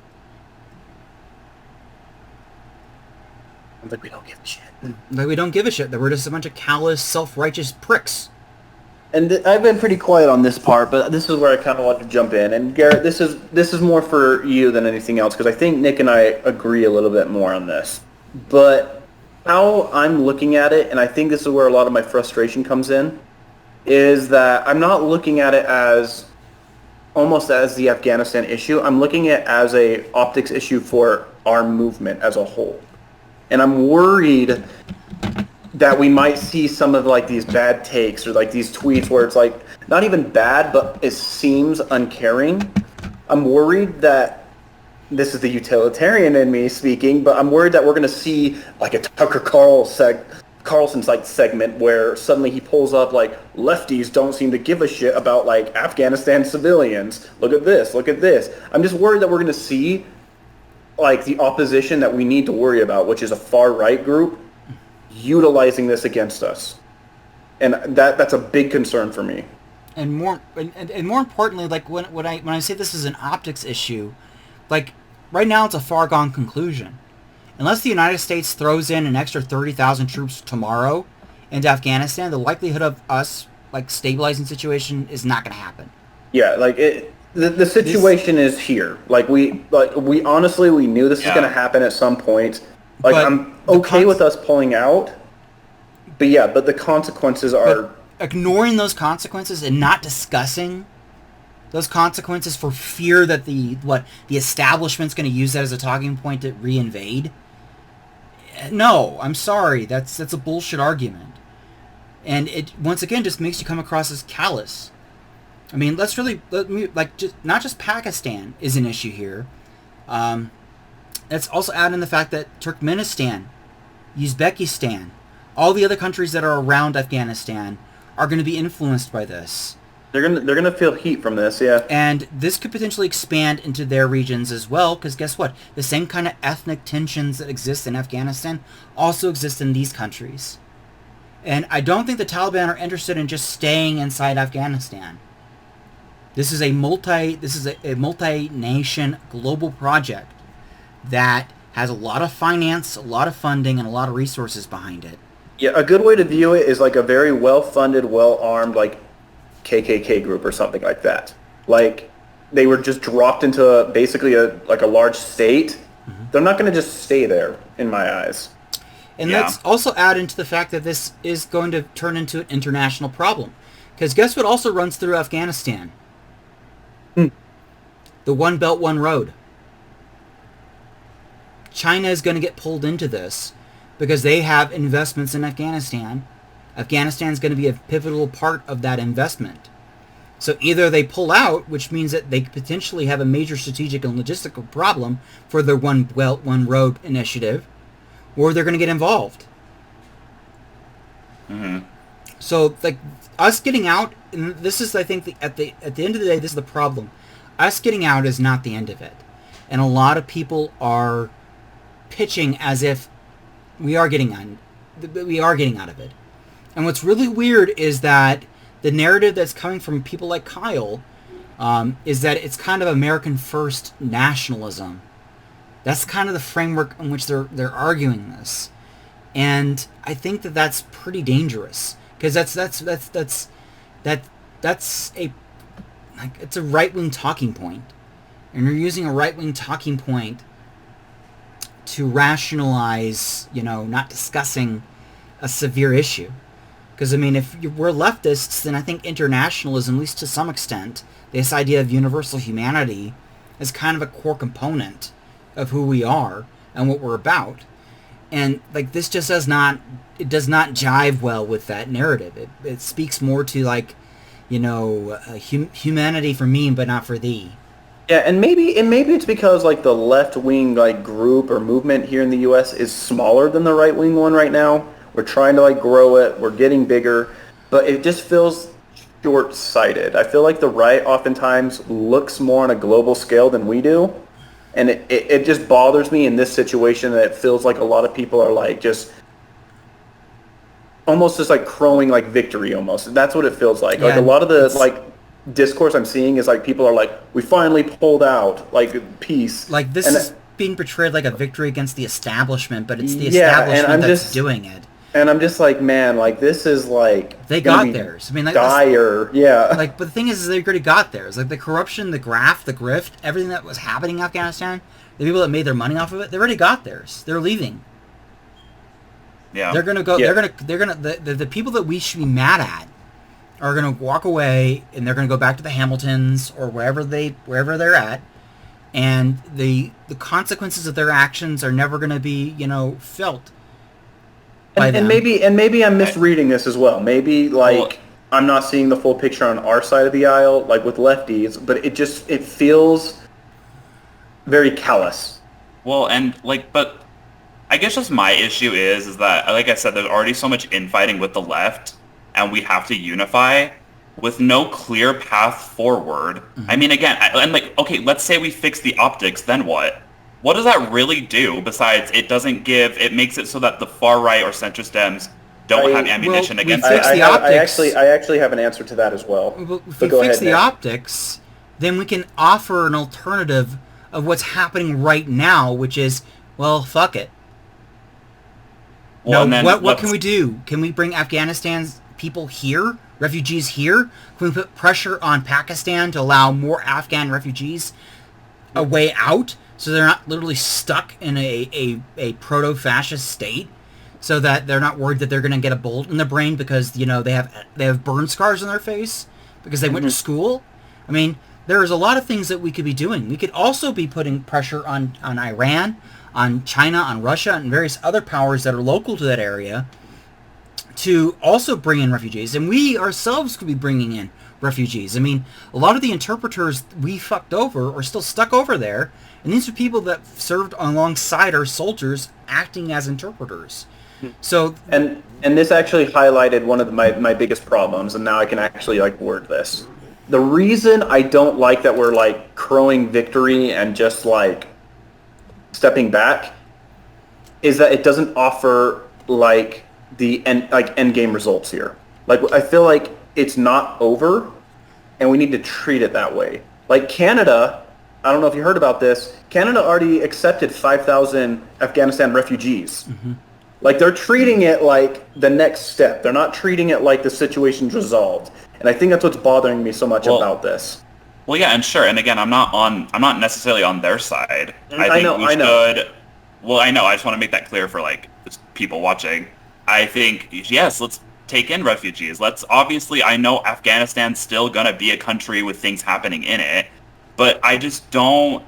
Like we don't give a shit. Like we don't give a shit, that we're just a bunch of callous, self-righteous pricks. And I've been pretty quiet on this part, but this is where I kind of want to jump in. And Garrett, this is more for you than anything else, because I think Nick and I agree a little bit more on this. But how I'm looking at it, and I think this is where a lot of my frustration comes in, is that I'm not looking at it as almost as the Afghanistan issue. I'm looking at it as a optics issue for our movement as a whole. And I'm worried that we might see some of like these bad takes or like these tweets where it's like not even bad, but it seems uncaring. I'm worried that this is the utilitarian in me speaking, but I'm worried that we're going to see like a Tucker Carlson's like segment where suddenly he pulls up like lefties don't seem to give a shit about like Afghanistan civilians. Look at this. Look at this. I'm just worried that we're going to see like the opposition that we need to worry about, which is a far right group, utilizing this against us, and that's a big concern for me. And more importantly, like when I say this is an optics issue, like right now it's a far gone conclusion. Unless the United States throws in an extra 30,000 troops tomorrow into Afghanistan, the likelihood of us like stabilizing the situation is not going to happen. Yeah, like the situation is here. Like we honestly we knew this was going to happen at some point. Like I'm okay with us pulling out, but the consequences are ignoring those consequences and not discussing those consequences for fear that the establishment's going to use that as a talking point to reinvade. No, I'm sorry, that's a bullshit argument, and it once again just makes you come across as callous. I mean, not just Pakistan is an issue here. Let's also add in the fact that Turkmenistan, Uzbekistan, all the other countries that are around Afghanistan are going to be influenced by this. They're gonna feel heat from this, yeah. And this could potentially expand into their regions as well, because guess what? The same kind of ethnic tensions that exist in Afghanistan also exist in these countries. And I don't think the Taliban are interested in just staying inside Afghanistan. This is a multi-nation global project that has a lot of finance, a lot of funding, and a lot of resources behind it. Yeah, a good way to view it is like a very well-funded, well-armed, like KKK group or something like that. Like they were just dropped into basically a large state. Mm-hmm. They're not going to just stay there, in my eyes. And let's also add into the fact that this is going to turn into an international problem. Because guess what also runs through Afghanistan? The One Belt, One Road. China is going to get pulled into this because they have investments in Afghanistan. Afghanistan is going to be a pivotal part of that investment. So either they pull out, which means that they potentially have a major strategic and logistical problem for their One Belt, One Road initiative, or they're going to get involved. Mm-hmm. So, like, us getting out, and this is, I think, at the end of the day, this is the problem. Us getting out is not the end of it. And a lot of people are pitching as if we are getting out of it. And what's really weird is that the narrative that's coming from people like Kyle is that it's kind of American first nationalism. That's kind of the framework in which they're arguing this. And I think that that's pretty dangerous, because that's like, it's a right-wing talking point. And you're using a right-wing talking point to rationalize, not discussing a severe issue. Because, I mean, if we're leftists, then I think internationalism, at least to some extent, this idea of universal humanity is kind of a core component of who we are and what we're about. And, like, this just does not jive well with that narrative. It speaks more to, like, humanity for me, but not for thee. Yeah, and maybe it's because like the left wing like group or movement here in the U.S. is smaller than the right wing one right now. We're trying to like grow it. We're getting bigger, but it just feels short-sighted. I feel like the right oftentimes looks more on a global scale than we do, and it just bothers me in this situation that it feels like a lot of people are like just almost just like crowing like victory almost. That's what it feels like. Yeah, like a lot of the like discourse I'm seeing is like people are like, we finally pulled out, like peace. Like this and is being portrayed like a victory against the establishment, but it's the yeah, establishment that's doing it. And I'm just like, man, like this is like they got theirs. I mean, like dire, yeah. Like, but the thing is they already got theirs. Like the corruption, the graft, the grift, everything that was happening in Afghanistan, the people that made their money off of it, they already got theirs. They're leaving. Yeah, they're gonna go. Yeah. They're gonna. The people that we should be mad at are going to walk away, and they're going to go back to the Hamiltons or wherever they're at, and the consequences of their actions are never going to be felt by them. And maybe I'm misreading this as well. Maybe like I'm not seeing the full picture on our side of the aisle, like with lefties, but it feels very callous. Well, and but I guess just my issue is that, like I said, there's already so much infighting with the left, and we have to unify with no clear path forward. Mm-hmm. I mean, again, and like, okay, let's say we fix the optics, then what? What does that really do besides it makes it so that the far right or centrist Dems don't have ammunition against it? I actually have an answer to that as well. If we fix the optics, then we can offer an alternative of what's happening right now, which is, well, fuck it. Well, now, what can we do? Can we bring Afghanistan's people here, refugees here? Can we put pressure on Pakistan to allow more Afghan refugees a way out, so they're not literally stuck in a proto-fascist state, so that they're not worried that they're going to get a bullet in their brain because they have burn scars on their face because they went to school? I mean, there's a lot of things that we could be doing. We could also be putting pressure on Iran, on China, on Russia, and various other powers that are local to that area to also bring in refugees. And we ourselves could be bringing in refugees. I mean, a lot of the interpreters we fucked over are still stuck over there, and these are people that served alongside our soldiers acting as interpreters. So and this actually highlighted one of my biggest problems, and now I can actually like word this. The reason I don't like that we're like crowing victory and just like stepping back is that it doesn't offer like the end game results here. Like I feel like it's not over, and we need to treat it that way. Like Canada, I don't know if you heard about this. Canada already accepted 5,000 Afghanistan refugees. Mm-hmm. Like they're treating it like the next step. They're not treating it like the situation's resolved. And I think that's what's bothering me so much about this. Well, yeah, and sure. And again, I'm not necessarily on their side. I know. Well, I know. I just want to make that clear for like people watching. I think, yes, let's take in refugees. I know Afghanistan's still going to be a country with things happening in it, but I just don't,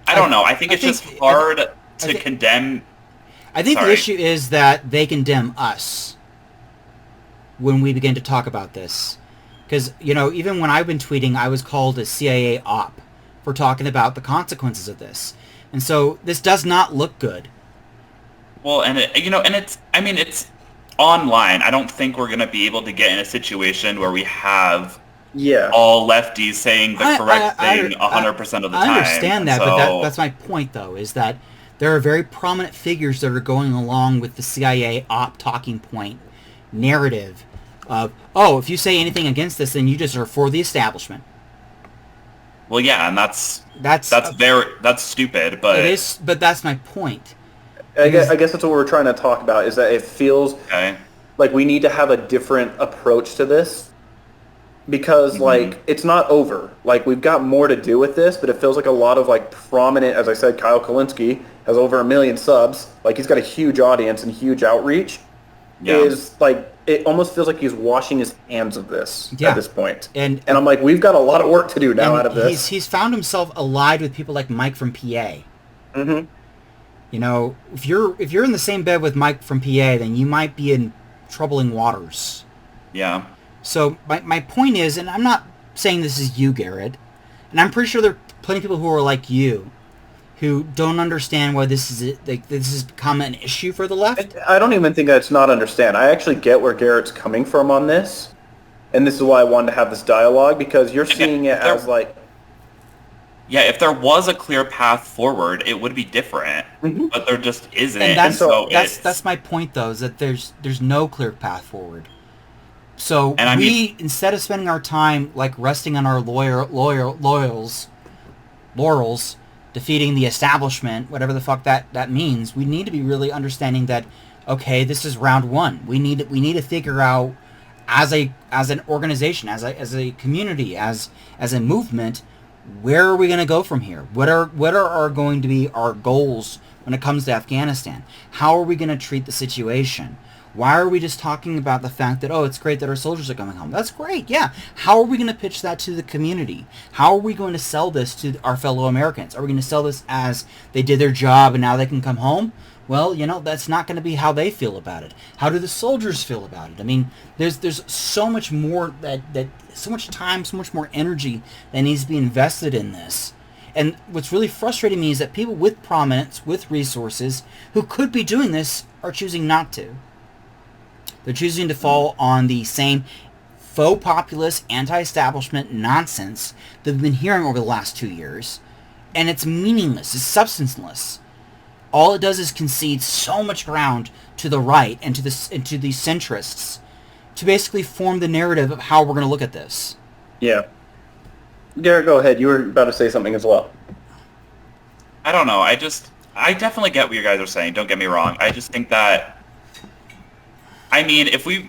I don't know. I think it's just hard to condemn. I think the issue is that they condemn us when we begin to talk about this. Because, even when I've been tweeting, I was called a CIA op for talking about the consequences of this. And so this does not look good. Well, and it's online. I don't think we're going to be able to get in a situation where we have all lefties saying the correct thing 100% of the time. I understand that, but that's my point, though, is that there are very prominent figures that are going along with the CIA op talking point narrative of, if you say anything against this, then you just are for the establishment. Well, yeah, and that's stupid, but it is. But that's my point. I guess that's what we're trying to talk about, is that it feels like we need to have a different approach to this, because like it's not over. Like we've got more to do with this, but it feels like a lot of like prominent, as I said, Kyle Kalinske has over 1 million subs. Like he's got a huge audience and huge outreach. Yeah. Is like it almost feels like he's washing his hands of this at this point. And I'm like, we've got a lot of work to do now out of this. He's found himself allied with people like Mike from PA. Mm-hmm. You know, if you're in the same bed with Mike from PA, then you might be in troubling waters. Yeah. So my point is, and I'm not saying this is you, Garrett, and I'm pretty sure there are plenty of people who are like you, who don't understand why this has become an issue for the left. I don't even think that's not understand. I actually get where Garrett's coming from on this, and this is why I wanted to have this dialogue, because you're seeing it as like... Yeah, if there was a clear path forward, it would be different, but there just isn't. And that's my point, though, is that there's no clear path forward. So instead of spending our time like resting on our laurels, defeating the establishment, whatever the fuck that means, we need to be really understanding that, okay, this is round one. We need to figure out as an organization, as a community, as a movement, where are we going to go from here? What are going to be our goals when it comes to Afghanistan? How are we going to treat the situation? Why are we just talking about the fact that, oh, it's great that our soldiers are coming home? That's great, yeah. How are we going to pitch that to the community? How are we going to sell this to our fellow Americans? Are we going to sell this as they did their job and now they can come home? Well, you know, that's not going to be how they feel about it. How do the soldiers feel about it? I mean, there's so much more that so much time, so much more energy that needs to be invested in this. And what's really frustrating me is that people with prominence, with resources, who could be doing this are choosing not to. They're choosing to fall on the same faux populist, anti-establishment nonsense that we've been hearing over the last 2 years. And it's meaningless. It's substanceless. All it does is concede so much ground to the right and to the centrists to basically form the narrative of how we're going to look at this. Yeah. Garrett, go ahead. You were about to say something as well. I don't know. I definitely get what you guys are saying. Don't get me wrong. I just think that... I mean, I feel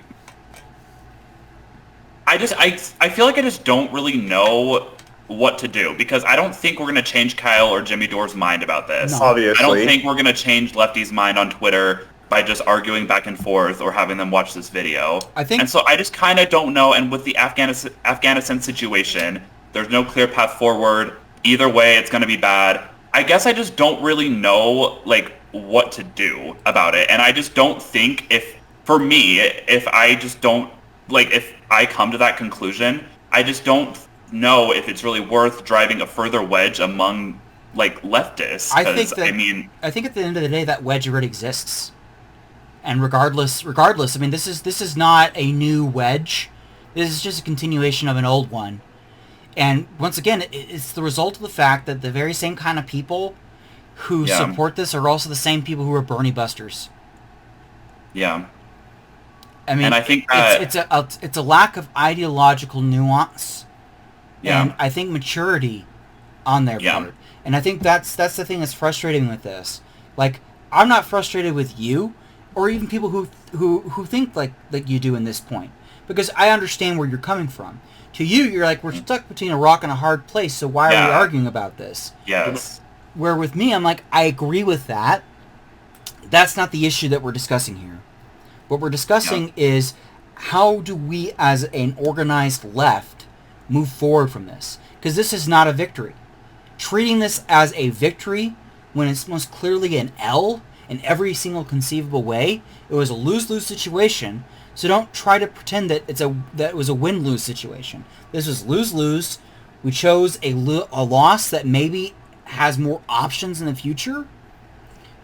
like I just don't really know what to do, because I don't think we're going to change Kyle or Jimmy Dore's mind about this. No. Obviously. I don't think we're going to change Lefty's mind on Twitter by just arguing back and forth or having them watch this video. And so I just kind of don't know, and with the Afghanistan situation, there's no clear path forward. Either way, it's going to be bad. I guess I just don't really know, like, what to do about it, and I just don't think for me, if I just don't, like, if I come to that conclusion, I just don't know if it's really worth driving a further wedge among, like, leftists. I think at the end of the day, that wedge already exists. And regardless, I mean, this is not a new wedge. This is just a continuation of an old one. And once again, it's the result of the fact that the very same kind of people who support this are also the same people who are Bernie busters. Yeah. I mean, and I think it's a lack of ideological nuance, and I think maturity on their part. And I think that's the thing that's frustrating with this. Like, I'm not frustrated with you, or even people who think like you do in this point, because I understand where you're coming from. To you, you're like, we're stuck between a rock and a hard place, so why are we arguing about this? Yes. Where with me, I'm like, I agree with that. That's not the issue that we're discussing here. What we're discussing is how do we, as an organized left, move forward from this? Because this is not a victory. Treating this as a victory when it's most clearly an L in every single conceivable way, it was a lose-lose situation. So don't try to pretend that it was a win-lose situation. This was lose-lose. We chose a loss that maybe has more options in the future,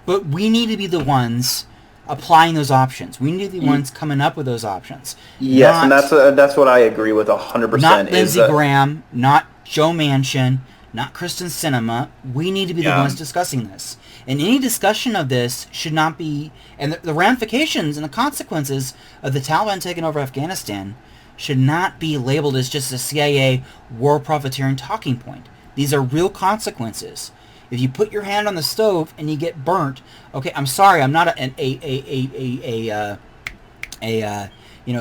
but we need to be the ones applying those options. We need to be the ones coming up with those options. Yes, and that's what I agree with 100%. Not Lindsey Graham, not Joe Manchin, not Kristen Sinema. We need to be the ones discussing this. And any discussion of this should not be... And the ramifications and the consequences of the Taliban taking over Afghanistan should not be labeled as just a CIA war profiteering talking point. These are real consequences. If you put your hand on the stove and you get burnt, okay, I'm sorry, I'm not a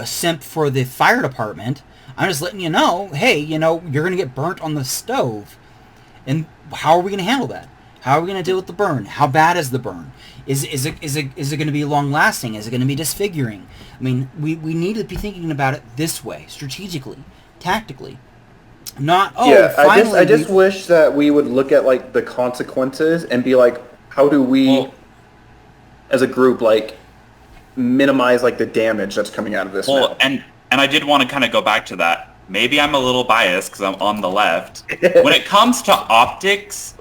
simp for the fire department. I'm just letting you know, hey, you're going to get burnt on the stove. And how are we going to handle that? How are we going to deal with the burn? How bad is the burn? Is it going to be long lasting? Is it going to be disfiguring? I mean, we need to be thinking about it this way, strategically, tactically. Not, finally... I just wish that we would look at, like, the consequences and be like, how do we, as a group, like, minimize, like, the damage that's coming out of this now? And I did want to kind of go back to that. Maybe I'm a little biased because I'm on the left. When it comes to optics,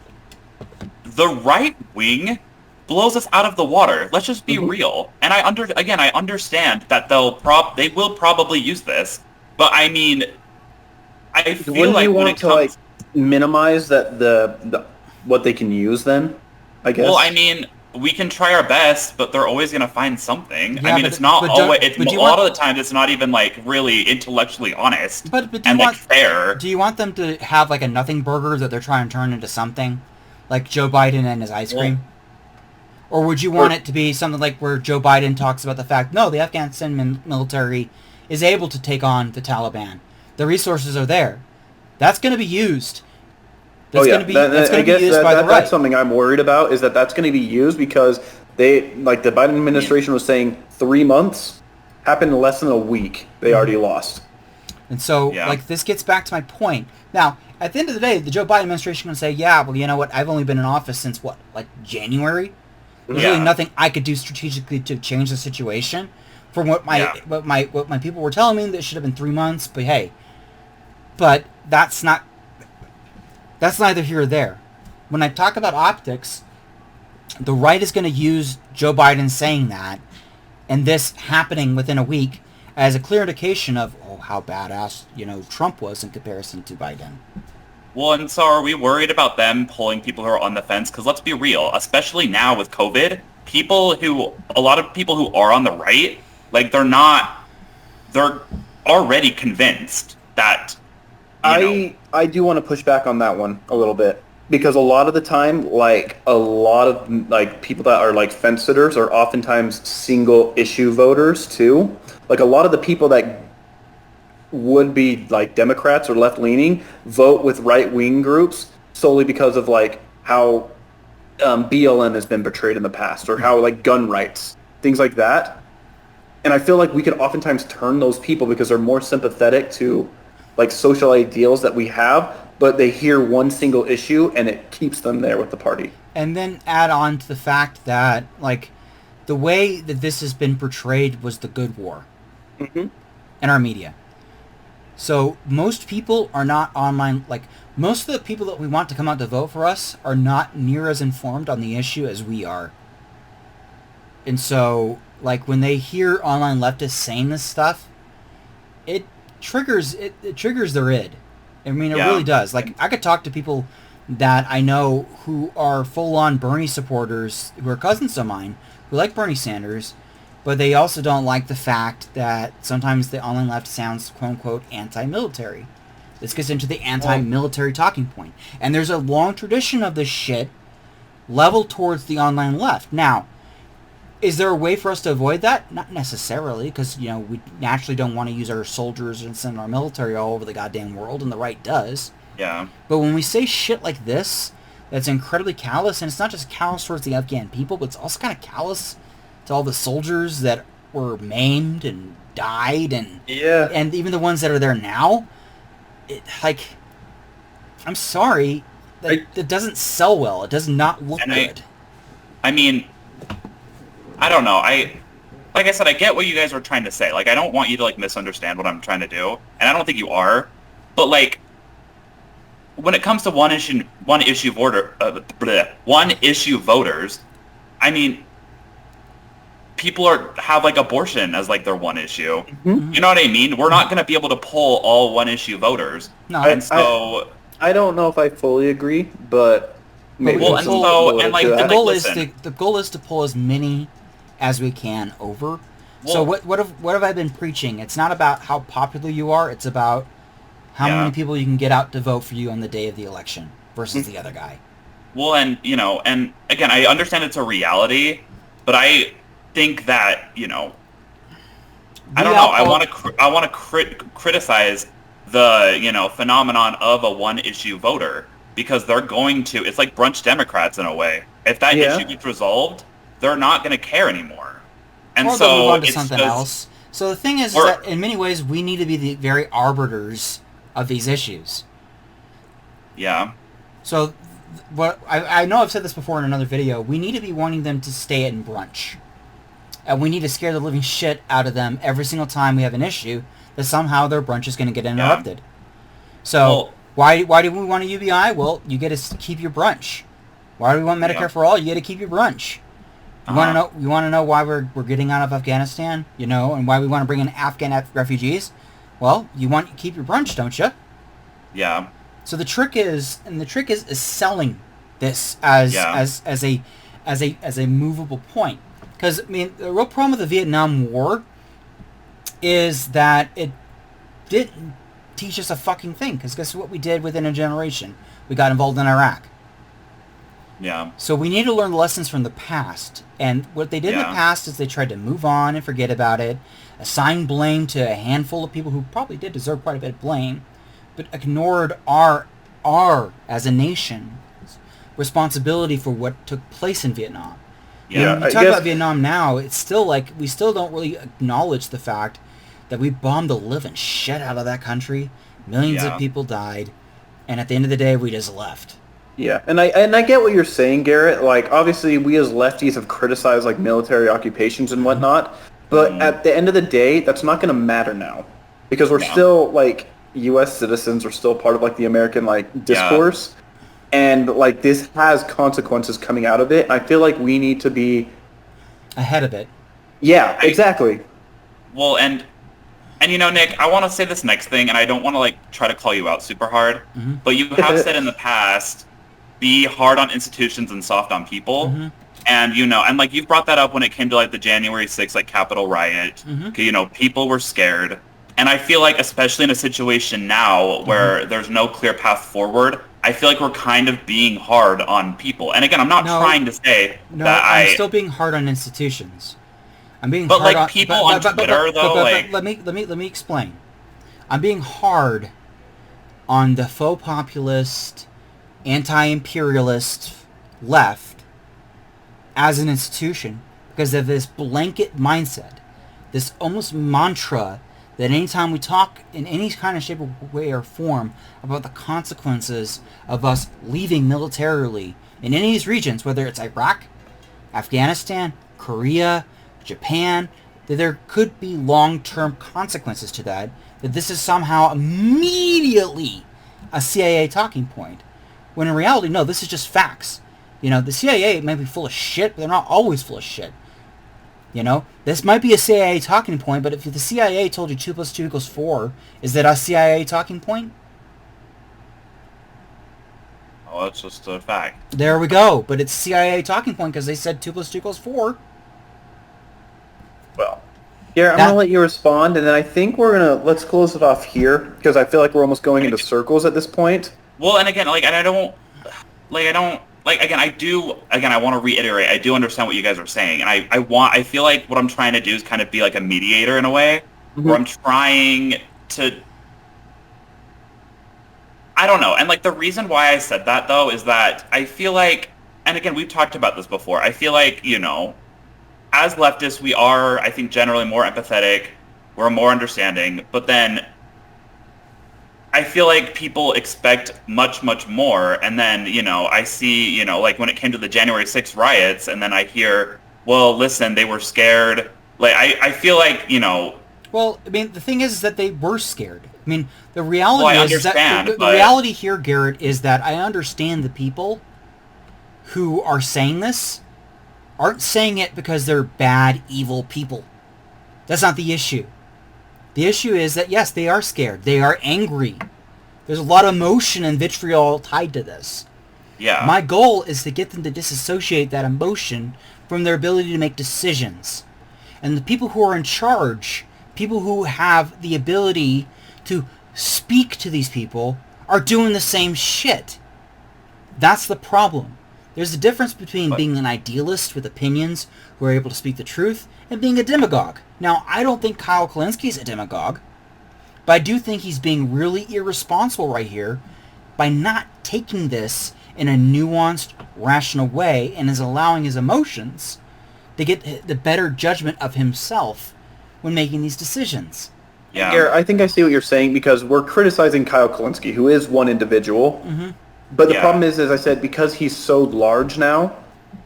the right wing blows us out of the water. Let's just be real. And I understand that they will probably use this, but I mean, I feel Wouldn't like you when want it to comes, minimize that the what they can use then? I guess. well, I mean, we can try our best, but they're always going to find something. Yeah, I mean, but- it's not but always. don't- but A do you lot want- of the times, it's not even like really intellectually honest But do you and like want fair. Do you want them to have like a nothing burger that they're trying to turn into something, like Joe Biden and his ice cream? Or would you want it to be something like where Joe Biden talks about the fact, no, the Afghanistan military is able to take on the Taliban. The resources are there. That's going to be used. That's going to be used by the right. That's something I'm worried about, is that that's going to be used because they, like the Biden administration was saying, 3 months, happened in less than a week. They already lost. And so, like, this gets back to my point. Now, at the end of the day, the Joe Biden administration can say, yeah, well, you know what, I've only been in office since, January? There's really nothing I could do strategically to change the situation. From what my people were telling me, that should have been 3 months, but hey. But that's neither here or there. When I talk about optics, the right is going to use Joe Biden saying that, and this happening within a week, as a clear indication of how badass Trump was in comparison to Biden. Well, and so are we worried about them pulling people who are on the fence? Because let's be real, especially now with COVID, a lot of people who are on the right, like they're already convinced that. I do want to push back on that one a little bit, because a lot of the time, like a lot of like people that are like fence sitters are oftentimes single issue voters too. Like a lot of the people that would be like Democrats or left leaning vote with right wing groups solely because of like how BLM has been portrayed in the past, or how like gun rights, things like that. And I feel like we could oftentimes turn those people because they're more sympathetic to like social ideals that we have, but they hear one single issue and it keeps them there with the party. And then add on to the fact that like the way that this has been portrayed was the good war in our media. So most people are not online. Like most of the people that we want to come out to vote for us are not near as informed on the issue as we are. And so like when they hear online leftists saying this stuff, it triggers their id. I mean, it really does. Like I could talk to people that I know who are full-on Bernie supporters, who are cousins of mine, who like Bernie Sanders, but they also don't like the fact that sometimes the online left sounds, quote-unquote, anti-military. This gets into the anti-military talking point. And there's a long tradition of this shit leveled towards the online left. Now, is there a way for us to avoid that? Not necessarily, because, we naturally don't want to use our soldiers and send our military all over the goddamn world, and the right does. Yeah. But when we say shit like this, that's incredibly callous, and it's not just callous towards the Afghan people, but it's also kind of callous to all the soldiers that were maimed and died, and even the ones that are there now. I'm sorry, it doesn't sell well. It does not look good. I mean, I don't know. Like I said, I get what you guys were trying to say. Like, I don't want you to like misunderstand what I'm trying to do, and I don't think you are. But like, when it comes to one issue voters, I mean, people have like abortion as like their one issue. You know what I mean? We're not going to be able to pull all one issue voters. No, I don't know if I fully agree, but maybe. The goal is to pull as many as we can over. So what have I been preaching? It's not about how popular you are. It's about how many people you can get out to vote for you on the day of the election versus the other guy. Well, and again, I understand it's a reality, but I think that I don't know. I want to criticize the, phenomenon of a one-issue voter, because they're going to, it's like brunch Democrats in a way. If that Yeah. issue gets resolved, they're not going to care anymore. And Or they'll move so on to it's something just, else. So the thing is Or- that in many ways we need to be the very arbiters of these issues. yeah, So what I know I've said this before in another video, we need to be wanting them to stay in brunch. And we need to scare the living shit out of them every single time we have an issue that somehow their brunch is going to get interrupted. So why do we want a UBI? Well, you get to keep your brunch. Why do we want Medicare for all? You get to keep your brunch. You want to know why we're getting out of Afghanistan, and why we want to bring in Afghan refugees? Well, you want to keep your brunch, don't you? yeah, So the trick is selling this as a movable point. Because the real problem with the Vietnam War is that it didn't teach us a fucking thing. Because guess what we did within a generation? We got involved in Iraq. yeah, So we need to learn the lessons from the past. And what they did in the past is they tried to move on and forget about it, assign blame to a handful of people who probably did deserve quite a bit of blame, but ignored our as a nation responsibility for what took place in Vietnam. yeah. When we talk about Vietnam now, it's still like we still don't really acknowledge the fact that we bombed the living shit out of that country. Millions of people died, and at the end of the day, we just left. Yeah, and I get what you're saying, Garrett. Like, obviously, we as lefties have criticized like military occupations and whatnot, but at the end of the day, that's not going to matter now because we're still like U.S. citizens. We're still part of like the American like discourse, and like this has consequences coming out of it. I feel like we need to be ahead of it. Yeah, exactly. Well, and Nick, I want to say this next thing, and I don't want to like try to call you out super hard, but you have said in the past, be hard on institutions and soft on people. And, and like you've brought that up when it came to like the January 6th, like Capitol riot, people were scared. And I feel like, especially in a situation now where there's no clear path forward, I feel like we're kind of being hard on people. And again, I'm not trying to say that I'm still being hard on institutions. I'm being but hard like on people on Twitter though. Let me explain. I'm being hard on the faux populist, anti-imperialist left as an institution because of this blanket mindset, this almost mantra that anytime we talk in any kind of shape or way or form about the consequences of us leaving militarily in any of these regions, whether it's Iraq, Afghanistan, Korea, Japan, that there could be long-term consequences to that, that this is somehow immediately a CIA talking point. When in reality, no, this is just facts. The CIA may be full of shit, but they're not always full of shit. This might be a CIA talking point, but if the CIA told you 2 + 2 = 4, is that a CIA talking point? Oh, that's just a fact. There we go. But it's CIA talking point because they said 2 + 2 = 4. Well, yeah, I'm going to let you respond, and then I think let's close it off here because I feel like we're almost going into circles at this point. Well, and again, I want to reiterate, I do understand what you guys are saying, and I feel like what I'm trying to do is kind of be like a mediator in a way, where I'm trying to, I don't know, and like the reason why I said that though is that I feel like, and again, we've talked about this before, I feel like, as leftists, we are, I think, generally more empathetic, we're more understanding, but then I feel like people expect much, much more, and then, I see, like when it came to the January 6th riots, and then I hear, well, listen, they were scared. Like, I feel like, Well, the thing is that they were scared. The reality is that the reality here, Garrett, is that I understand the people who are saying this aren't saying it because they're bad, evil people. That's not the issue. The issue is that, yes, they are scared. They are angry. There's a lot of emotion and vitriol tied to this. Yeah. My goal is to get them to disassociate that emotion from their ability to make decisions. And the people who are in charge, people who have the ability to speak to these people, are doing the same shit. That's the problem. There's a difference between being an idealist with opinions who are able to speak the truth and being a demagogue. Now, I don't think Kyle Kalinske is a demagogue, But I do think he's being really irresponsible right here by not taking this in a nuanced, rational way and is allowing his emotions to get the better judgment of himself when making these decisions. Yeah. Garrett, I think I see what you're saying because we're criticizing Kyle Kalinske, who is one individual. Mm-hmm. But the problem is, as I said, because he's so large now,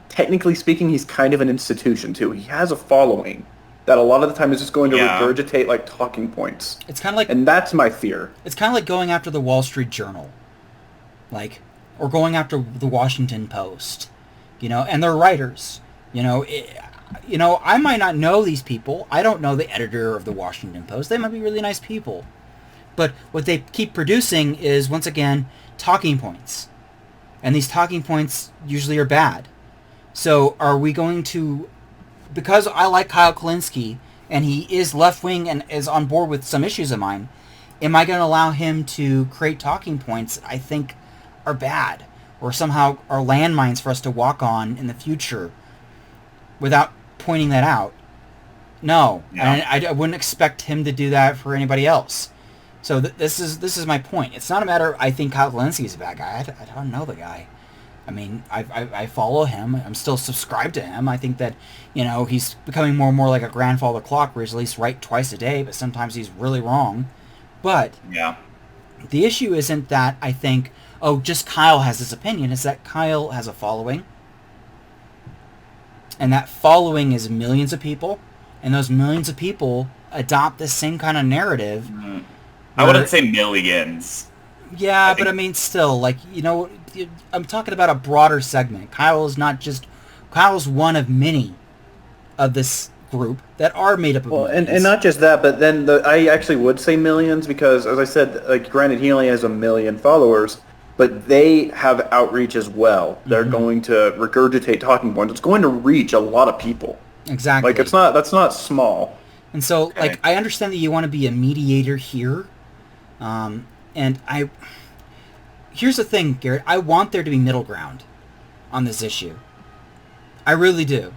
technically speaking, he's kind of an institution too. He has a following that a lot of the time is just going to regurgitate like talking points. It's kind of like, and that's my fear. It's kind of like going after the Wall Street Journal, or going after the Washington Post, and their writers. I might not know these people. I don't know the editor of the Washington Post. They might be really nice people, but what they keep producing is, once again, talking points, and these talking points usually are bad. So are we going to, because I like Kyle Kalinske and he is left-wing and is on board with some issues of mine, am I going to allow him to create talking points that I think are bad or somehow are landmines for us to walk on in the future without pointing that out? No. Yeah. And I wouldn't expect him to do that for anybody else. So this is my point. It's not a matter of I think Kyle Kalinske is a bad guy. I don't know the guy. I mean, I follow him. I'm still subscribed to him. I think that, he's becoming more and more like a grandfather clock where he's at least right twice a day, but sometimes he's really wrong. But the issue isn't that I think, just Kyle has this opinion. It's that Kyle has a following. And that following is millions of people. And those millions of people adopt this same kind of narrative. Mm-hmm. I wouldn't say millions. Yeah, but I mean, still, I'm talking about a broader segment. Kyle's one of many of this group that are made up of millions. And not just that, but then I actually would say millions because, as I said, granted, he only has 1 million followers, but they have outreach as well. They're going to regurgitate talking points. It's going to reach a lot of people. Exactly. That's not small. And so, I understand that you want to be a mediator here. Here's the thing, Garrett. I want there to be middle ground on this issue. I really do.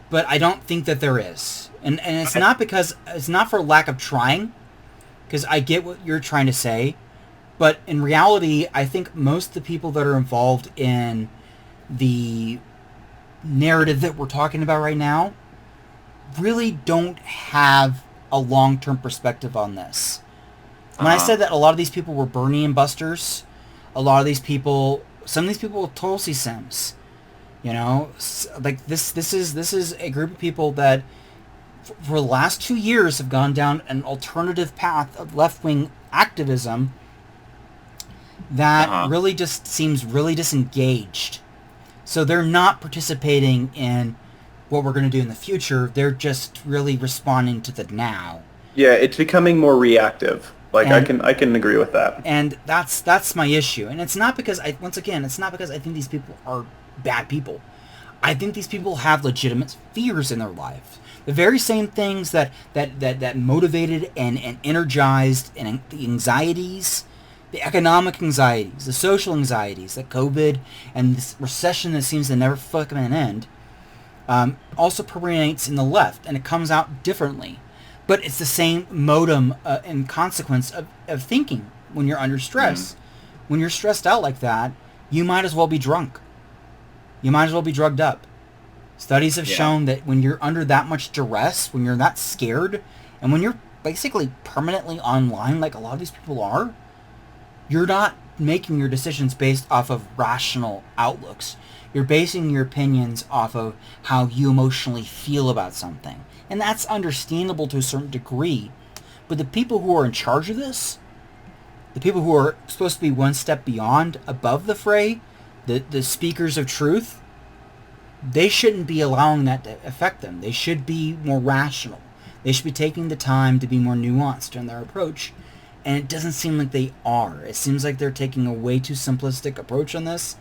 But I don't think that there is. And it's not for lack of trying, because I get what you're trying to say. But in reality, I think most of the people that are involved in the narrative that we're talking about right now really don't have a long-term perspective on this. When I said that a lot of these people were Bernie busters, some of these people were Tulsi Sims. This is a group of people that for the last 2 years have gone down an alternative path of left-wing activism that really just seems really disengaged. So they're not participating in what we're going to do in the future. They're just really responding to the now. Yeah, it's becoming more reactive. I can agree with that. And that's my issue. And it's not because I think these people are bad people. I think these people have legitimate fears in their lives. The very same things that motivated and energized and the anxieties, the economic anxieties, the social anxieties, that COVID and this recession that seems to never fucking end, also permeates in the left, and it comes out differently. But it's the same modem and consequence of thinking when you're under stress. When you're stressed out like that, you might as well be drunk. You might as well be drugged up. Studies have shown that when you're under that much duress, when you're that scared, and when you're basically permanently online like a lot of these people are, you're not making your decisions based off of rational outlooks. You're basing your opinions off of how you emotionally feel about something. And that's understandable to a certain degree. But the people who are in charge of this, the people who are supposed to be one step beyond, above the fray, the speakers of truth, they shouldn't be allowing that to affect them. They should be more rational. They should be taking the time to be more nuanced in their approach. And it doesn't seem like they are. It seems like they're taking a way too simplistic approach on this.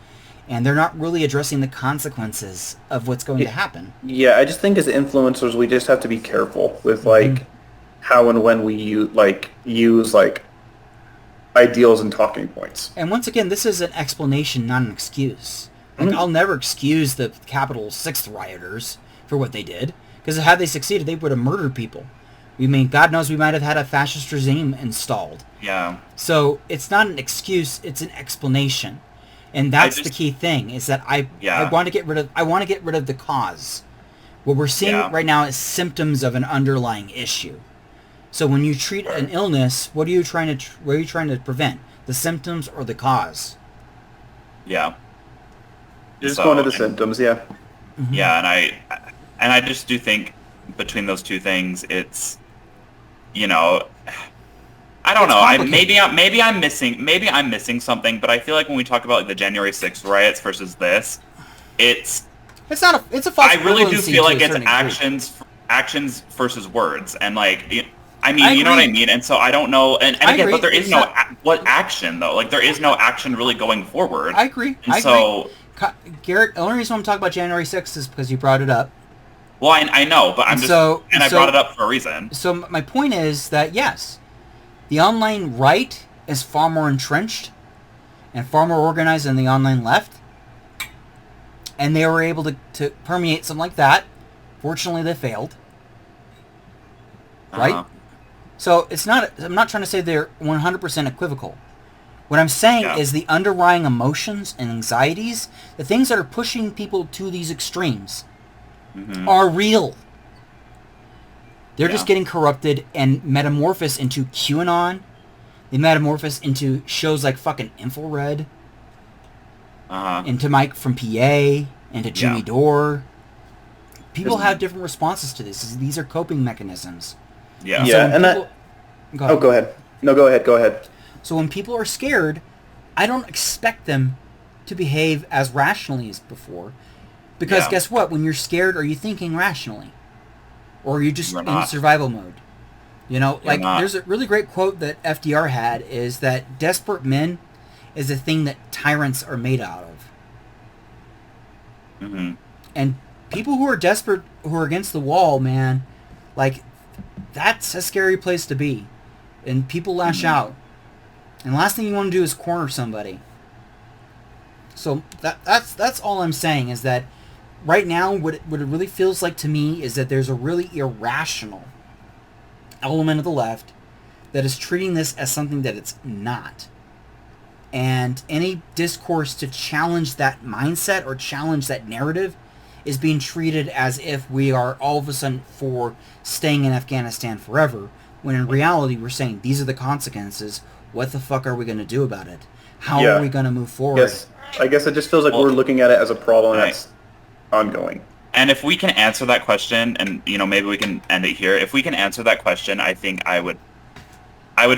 And they're not really addressing the consequences of what's going to happen. Yeah, I just think as influencers, we just have to be careful with how and when we use ideals and talking points. And once again, this is an explanation, not an excuse. I'll never excuse the Capitol 6th rioters for what they did, because had they succeeded, they would have murdered people. I mean, God knows we might have had a fascist regime installed. Yeah. So it's not an excuse; it's an explanation, and that's the key thing. Is that I want to get rid of the cause. What we're seeing right now is symptoms of an underlying issue. So when you treat an illness, what are you trying to prevent? The symptoms or the cause? Yeah. You're just going to the symptoms, yeah. Mm-hmm. Yeah, and I just do think between those two things, it's, you know, I don't know. Maybe I'm missing something, but I feel like when we talk about the January 6th riots versus this, it's a false. I really do feel like it's actions versus words, and like, I mean, you know what I mean. And so I don't know, and again, but there is what action though. Like there is no action really going forward. I agree. So Garrett, the only reason I'm talking about January 6th is because you brought it up. Well, I know, but I brought it up for a reason. So my point is that yes, the online right is far more entrenched and far more organized than the online left. And they were able to permeate something like that. Fortunately, they failed. Right? Uh-huh. So I'm not trying to say they're 100% equivocal. What I'm saying is the underlying emotions and anxieties, the things that are pushing people to these extremes, are real. They're just getting corrupted and metamorphosed into QAnon. They metamorphose into shows like fucking Infrared. Into Mike from PA, into Jimmy Dore. People have different responses to this. These are coping mechanisms. Yeah. Go ahead. No, go ahead. So when people are scared, I don't expect them to behave as rationally as before. Because guess what? When you're scared, are you thinking rationally? Or are you just in survival mode? You know, like there's a really great quote that FDR had is that desperate men is a thing that tyrants are made out of. Mm-hmm. And people who are desperate, who are against the wall, man, like, that's a scary place to be. And people lash out. And the last thing you want to do is corner somebody. So that's all I'm saying, is that right now what it really feels like to me is that there's a really irrational element of the left that is treating this as something that it's not. And any discourse to challenge that mindset or challenge that narrative is being treated as if we are all of a sudden for staying in Afghanistan forever, when in reality we're saying these are the consequences. What the fuck are we going to do about it? How are we going to move forward? I guess it just feels like we're looking at it as a problem that's ongoing. And if we can answer that question, and you know, maybe we can end it here. If we can answer that question, I think I would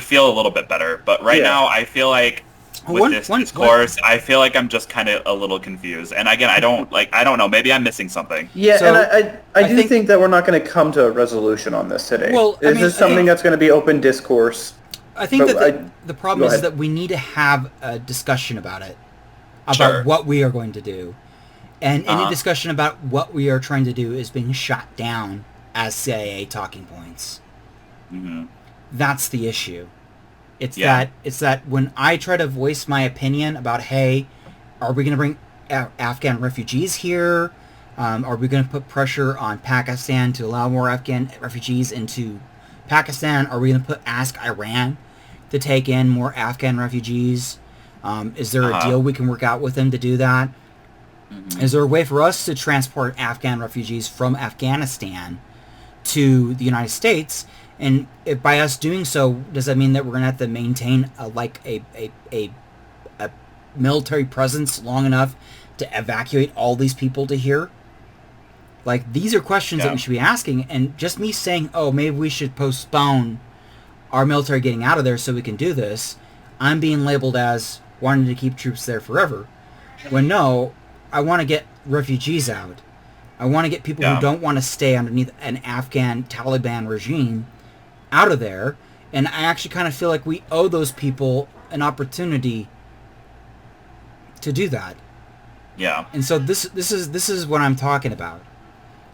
feel a little bit better. But right now, I feel like with this discourse, I feel like I'm just kind of a little confused. And again, I don't know. Maybe I'm missing something. Yeah, so, and I do think that we're not going to come to a resolution on this today. Well, this is something that's going to be open discourse. I think that the problem is that we need to have a discussion about it, about what we are going to do. And any discussion about what we are trying to do is being shot down as CIA talking points. Mm-hmm. That's the issue. It's that when I try to voice my opinion about, hey, are we going to bring Afghan refugees here? Are we going to put pressure on Pakistan to allow more Afghan refugees into Pakistan? Are we going to ask Iran to take in more Afghan refugees? Is there a deal we can work out with them to do that? Mm-hmm. Is there a way for us to transport Afghan refugees from Afghanistan to the United States? And if by us doing so, does that mean that we're going to have to maintain a military presence long enough to evacuate all these people to here? Like, these are questions that we should be asking. And just me saying, oh, maybe we should postpone our military getting out of there so we can do this, I'm being labeled as wanting to keep troops there forever. When no, I want to get refugees out. I want to get people who don't want to stay underneath an Afghan Taliban regime out of there. And I actually kind of feel like we owe those people an opportunity to do that. Yeah. And so this is what I'm talking about.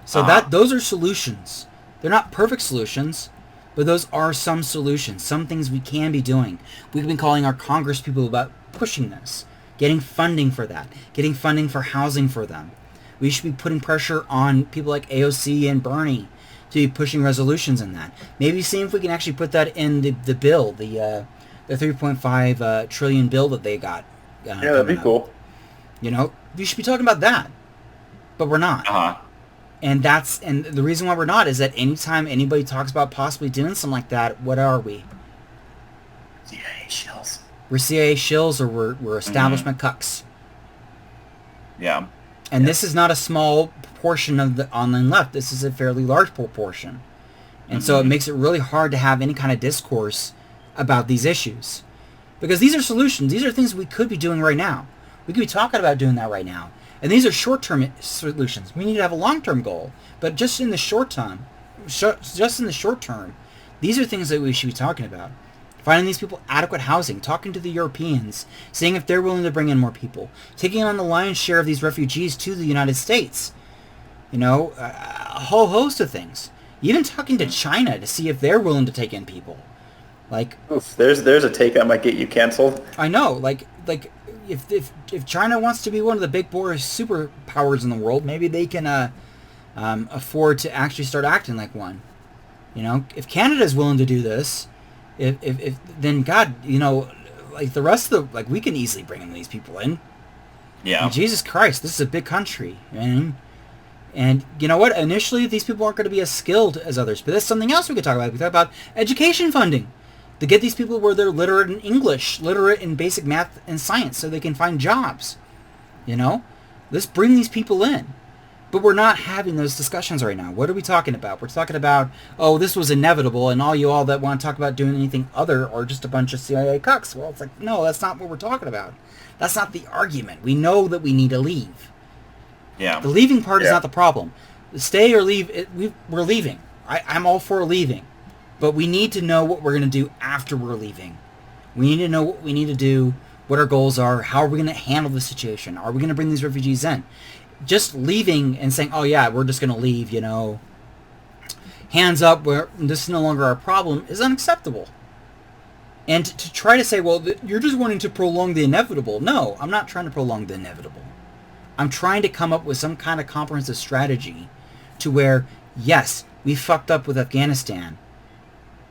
So those are solutions. They're not perfect solutions, but those are some solutions. Some things we can be doing. We've been calling our Congress people about pushing this, getting funding for that, getting funding for housing for them. We should be putting pressure on people like AOC and Bernie to be pushing resolutions in that. Maybe see if we can actually put that in the bill, the 3.5 trillion bill that they got. Yeah, that'd be cool. You know, we should be talking about that, but we're not. And the reason why we're not is that anytime anybody talks about possibly doing something like that, what are we? CIA shills. We're CIA shills, or we're establishment cucks. Yeah. And this is not a small proportion of the online left. This is a fairly large proportion. And so it makes it really hard to have any kind of discourse about these issues. Because these are solutions. These are things we could be doing right now. We could be talking about doing that right now. And these are short-term solutions. We need to have a long-term goal. But just in the short term, these are things that we should be talking about. Finding these people adequate housing, talking to the Europeans, seeing if they're willing to bring in more people, taking on the lion's share of these refugees to the United States. You know, a whole host of things. Even talking to China to see if they're willing to take in people. Like, oof, there's a take that might get you canceled. I know, like if China wants to be one of the big boy superpowers in the world, maybe they can afford to actually start acting like one. You know, if Canada's willing to do this, if then God, you know, like the rest of the, like, we can easily bring in these people in. Yeah. And Jesus Christ, this is a big country, and you know what? Initially, these people aren't going to be as skilled as others, but that's something else we could talk about. We talk about education funding to get these people where they're literate in English, literate in basic math and science, so they can find jobs. You know, let's bring these people in. But we're not having those discussions right now. What are we talking about? We're talking about, oh, this was inevitable, and all that want to talk about doing anything other are just a bunch of CIA cucks. Well, it's like, no, that's not what we're talking about. That's not the argument. We know that we need to leave. Yeah. The leaving part is not the problem. Stay or leave, we're leaving. I'm all for leaving. But we need to know what we're going to do after we're leaving. We need to know what we need to do, what our goals are, how are we going to handle the situation. Are we going to bring these refugees in? Just leaving and saying, oh yeah, we're just going to leave, you know, hands up, this is no longer our problem, is unacceptable. And to try to say, well, you're just wanting to prolong the inevitable. No, I'm not trying to prolong the inevitable. I'm trying to come up with some kind of comprehensive strategy to where, yes, we fucked up with Afghanistan,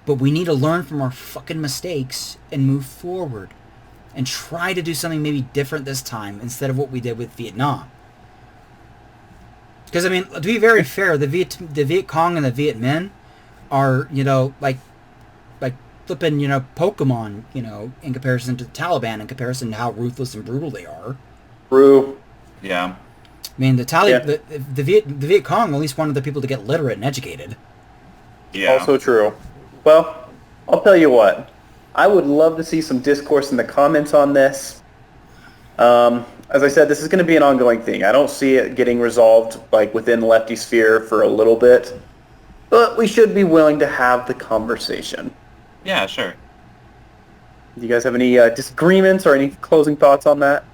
but we need to learn from our fucking mistakes and move forward and try to do something maybe different this time instead of what we did with Vietnam. Because, I mean, to be very fair, the Viet Cong and the Viet Minh are, you know, like flipping, you know, Pokemon, you know, in comparison to the Taliban, in comparison to how ruthless and brutal they are. True. Yeah. I mean, the Viet Cong at least wanted the people to get literate and educated. Yeah. Also true. Well, I'll tell you what. I would love to see some discourse in the comments on this. As I said, this is going to be an ongoing thing. I don't see it getting resolved like within the lefty sphere for a little bit, but we should be willing to have the conversation. Yeah, sure. Do you guys have any disagreements or any closing thoughts on that?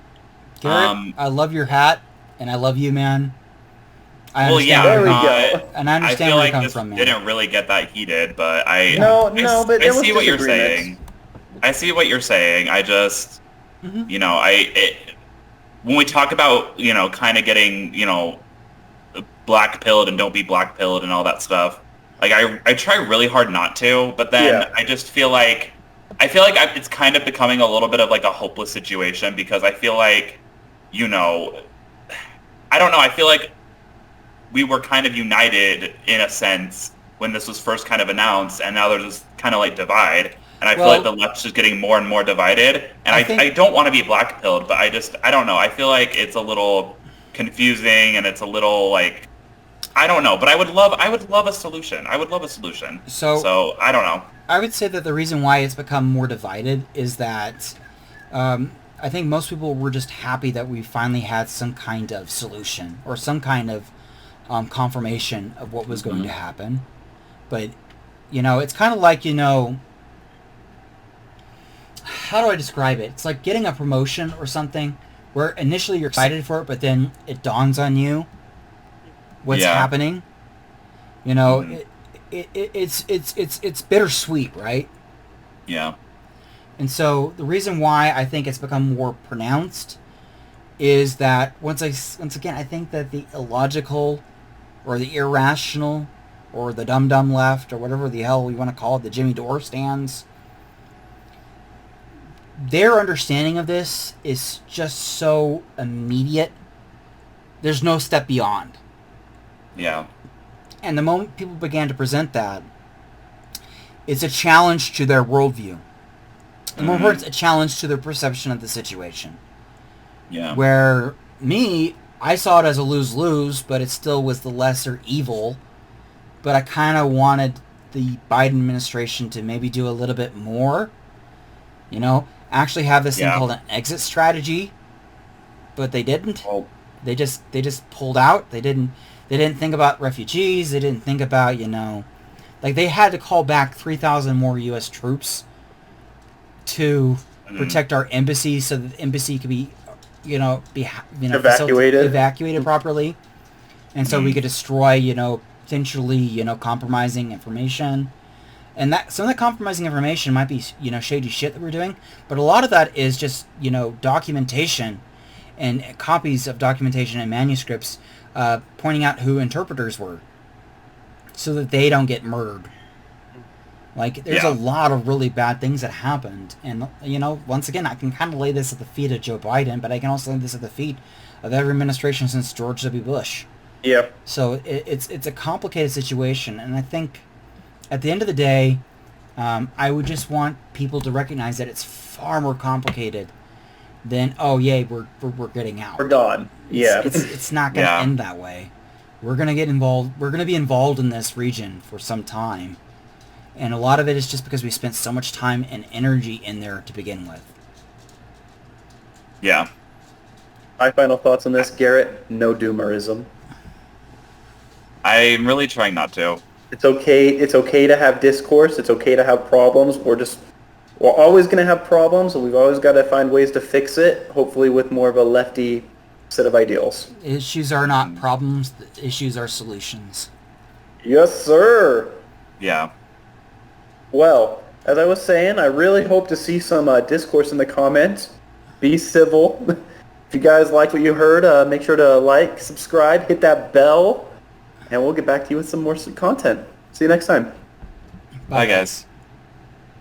Garrett, I love your hat, and I love you, man. Well, yeah, there we go. And I understand where you come from, man. Didn't really get that heated, but I see what you're saying. I see what you're saying. I just, you know, when we talk about, you know, kind of getting, you know, black-pilled and don't be black-pilled and all that stuff, like, I try really hard not to, but then I just feel like, it's kind of becoming a little bit of, like, a hopeless situation because I feel like, you know, I don't know, I feel like we were kind of united in a sense when this was first kind of announced, and now there's this kind of, like, divide. And I feel like the left's just getting more and more divided. And I don't want to be black-pilled, but I don't know. I feel like it's a little confusing and it's a little like, I don't know. But I would love a solution. So I don't know. I would say that the reason why it's become more divided is that I think most people were just happy that we finally had some kind of solution or some kind of confirmation of what was going to happen. But, you know, it's kind of like, you know, how do I describe it? It's like getting a promotion or something where initially you're excited for it, but then it dawns on you what's happening. You know, it's bittersweet, right? Yeah. And so the reason why I think it's become more pronounced is that once again I think that the illogical or the irrational or the dum-dum left, or whatever the hell we want to call it, the Jimmy Dore stands. Their understanding of this is just so immediate. There's no step beyond. Yeah. And the moment people began to present that, it's a challenge to their worldview. And more important, it's a challenge to their perception of the situation. Yeah. Where me, I saw it as a lose-lose, but it still was the lesser evil. But I kind of wanted the Biden administration to maybe do a little bit more. You know, actually have this thing called an exit strategy. But they didn't. Well, They just pulled out. They didn't think about refugees. They didn't think about, like they had to call back 3,000 more U.S. troops to protect our embassy so that the embassy could be, evacuated properly, and so we could destroy, potentially, compromising information. And that some of the compromising information might be, shady shit that we're doing, but a lot of that is just, documentation and copies of documentation and manuscripts pointing out who interpreters were so that they don't get murdered. Like, there's a lot of really bad things that happened. And, once again, I can kind of lay this at the feet of Joe Biden, but I can also lay this at the feet of every administration since George W. Bush. Yep. So it's a complicated situation, and I think at the end of the day, I would just want people to recognize that it's far more complicated than, oh, yay, we're getting out. We're gone. Yeah. It's not going to end that way. We're going to get involved. We're going to be involved in this region for some time. And a lot of it is just because we spent so much time and energy in there to begin with. Yeah. My final thoughts on this, Garrett, no doomerism. I'm really trying not to. It's okay to have discourse. It's okay to have problems. We're always going to have problems, and we've always got to find ways to fix it, hopefully with more of a lefty set of ideals. Issues are not problems. The issues are solutions. Yes, sir. Yeah. Well, as I was saying, I really hope to see some discourse in the comments. Be civil. If you guys like what you heard, make sure to like, subscribe, hit that bell, and we'll get back to you with some more content. See you next time. Bye guys.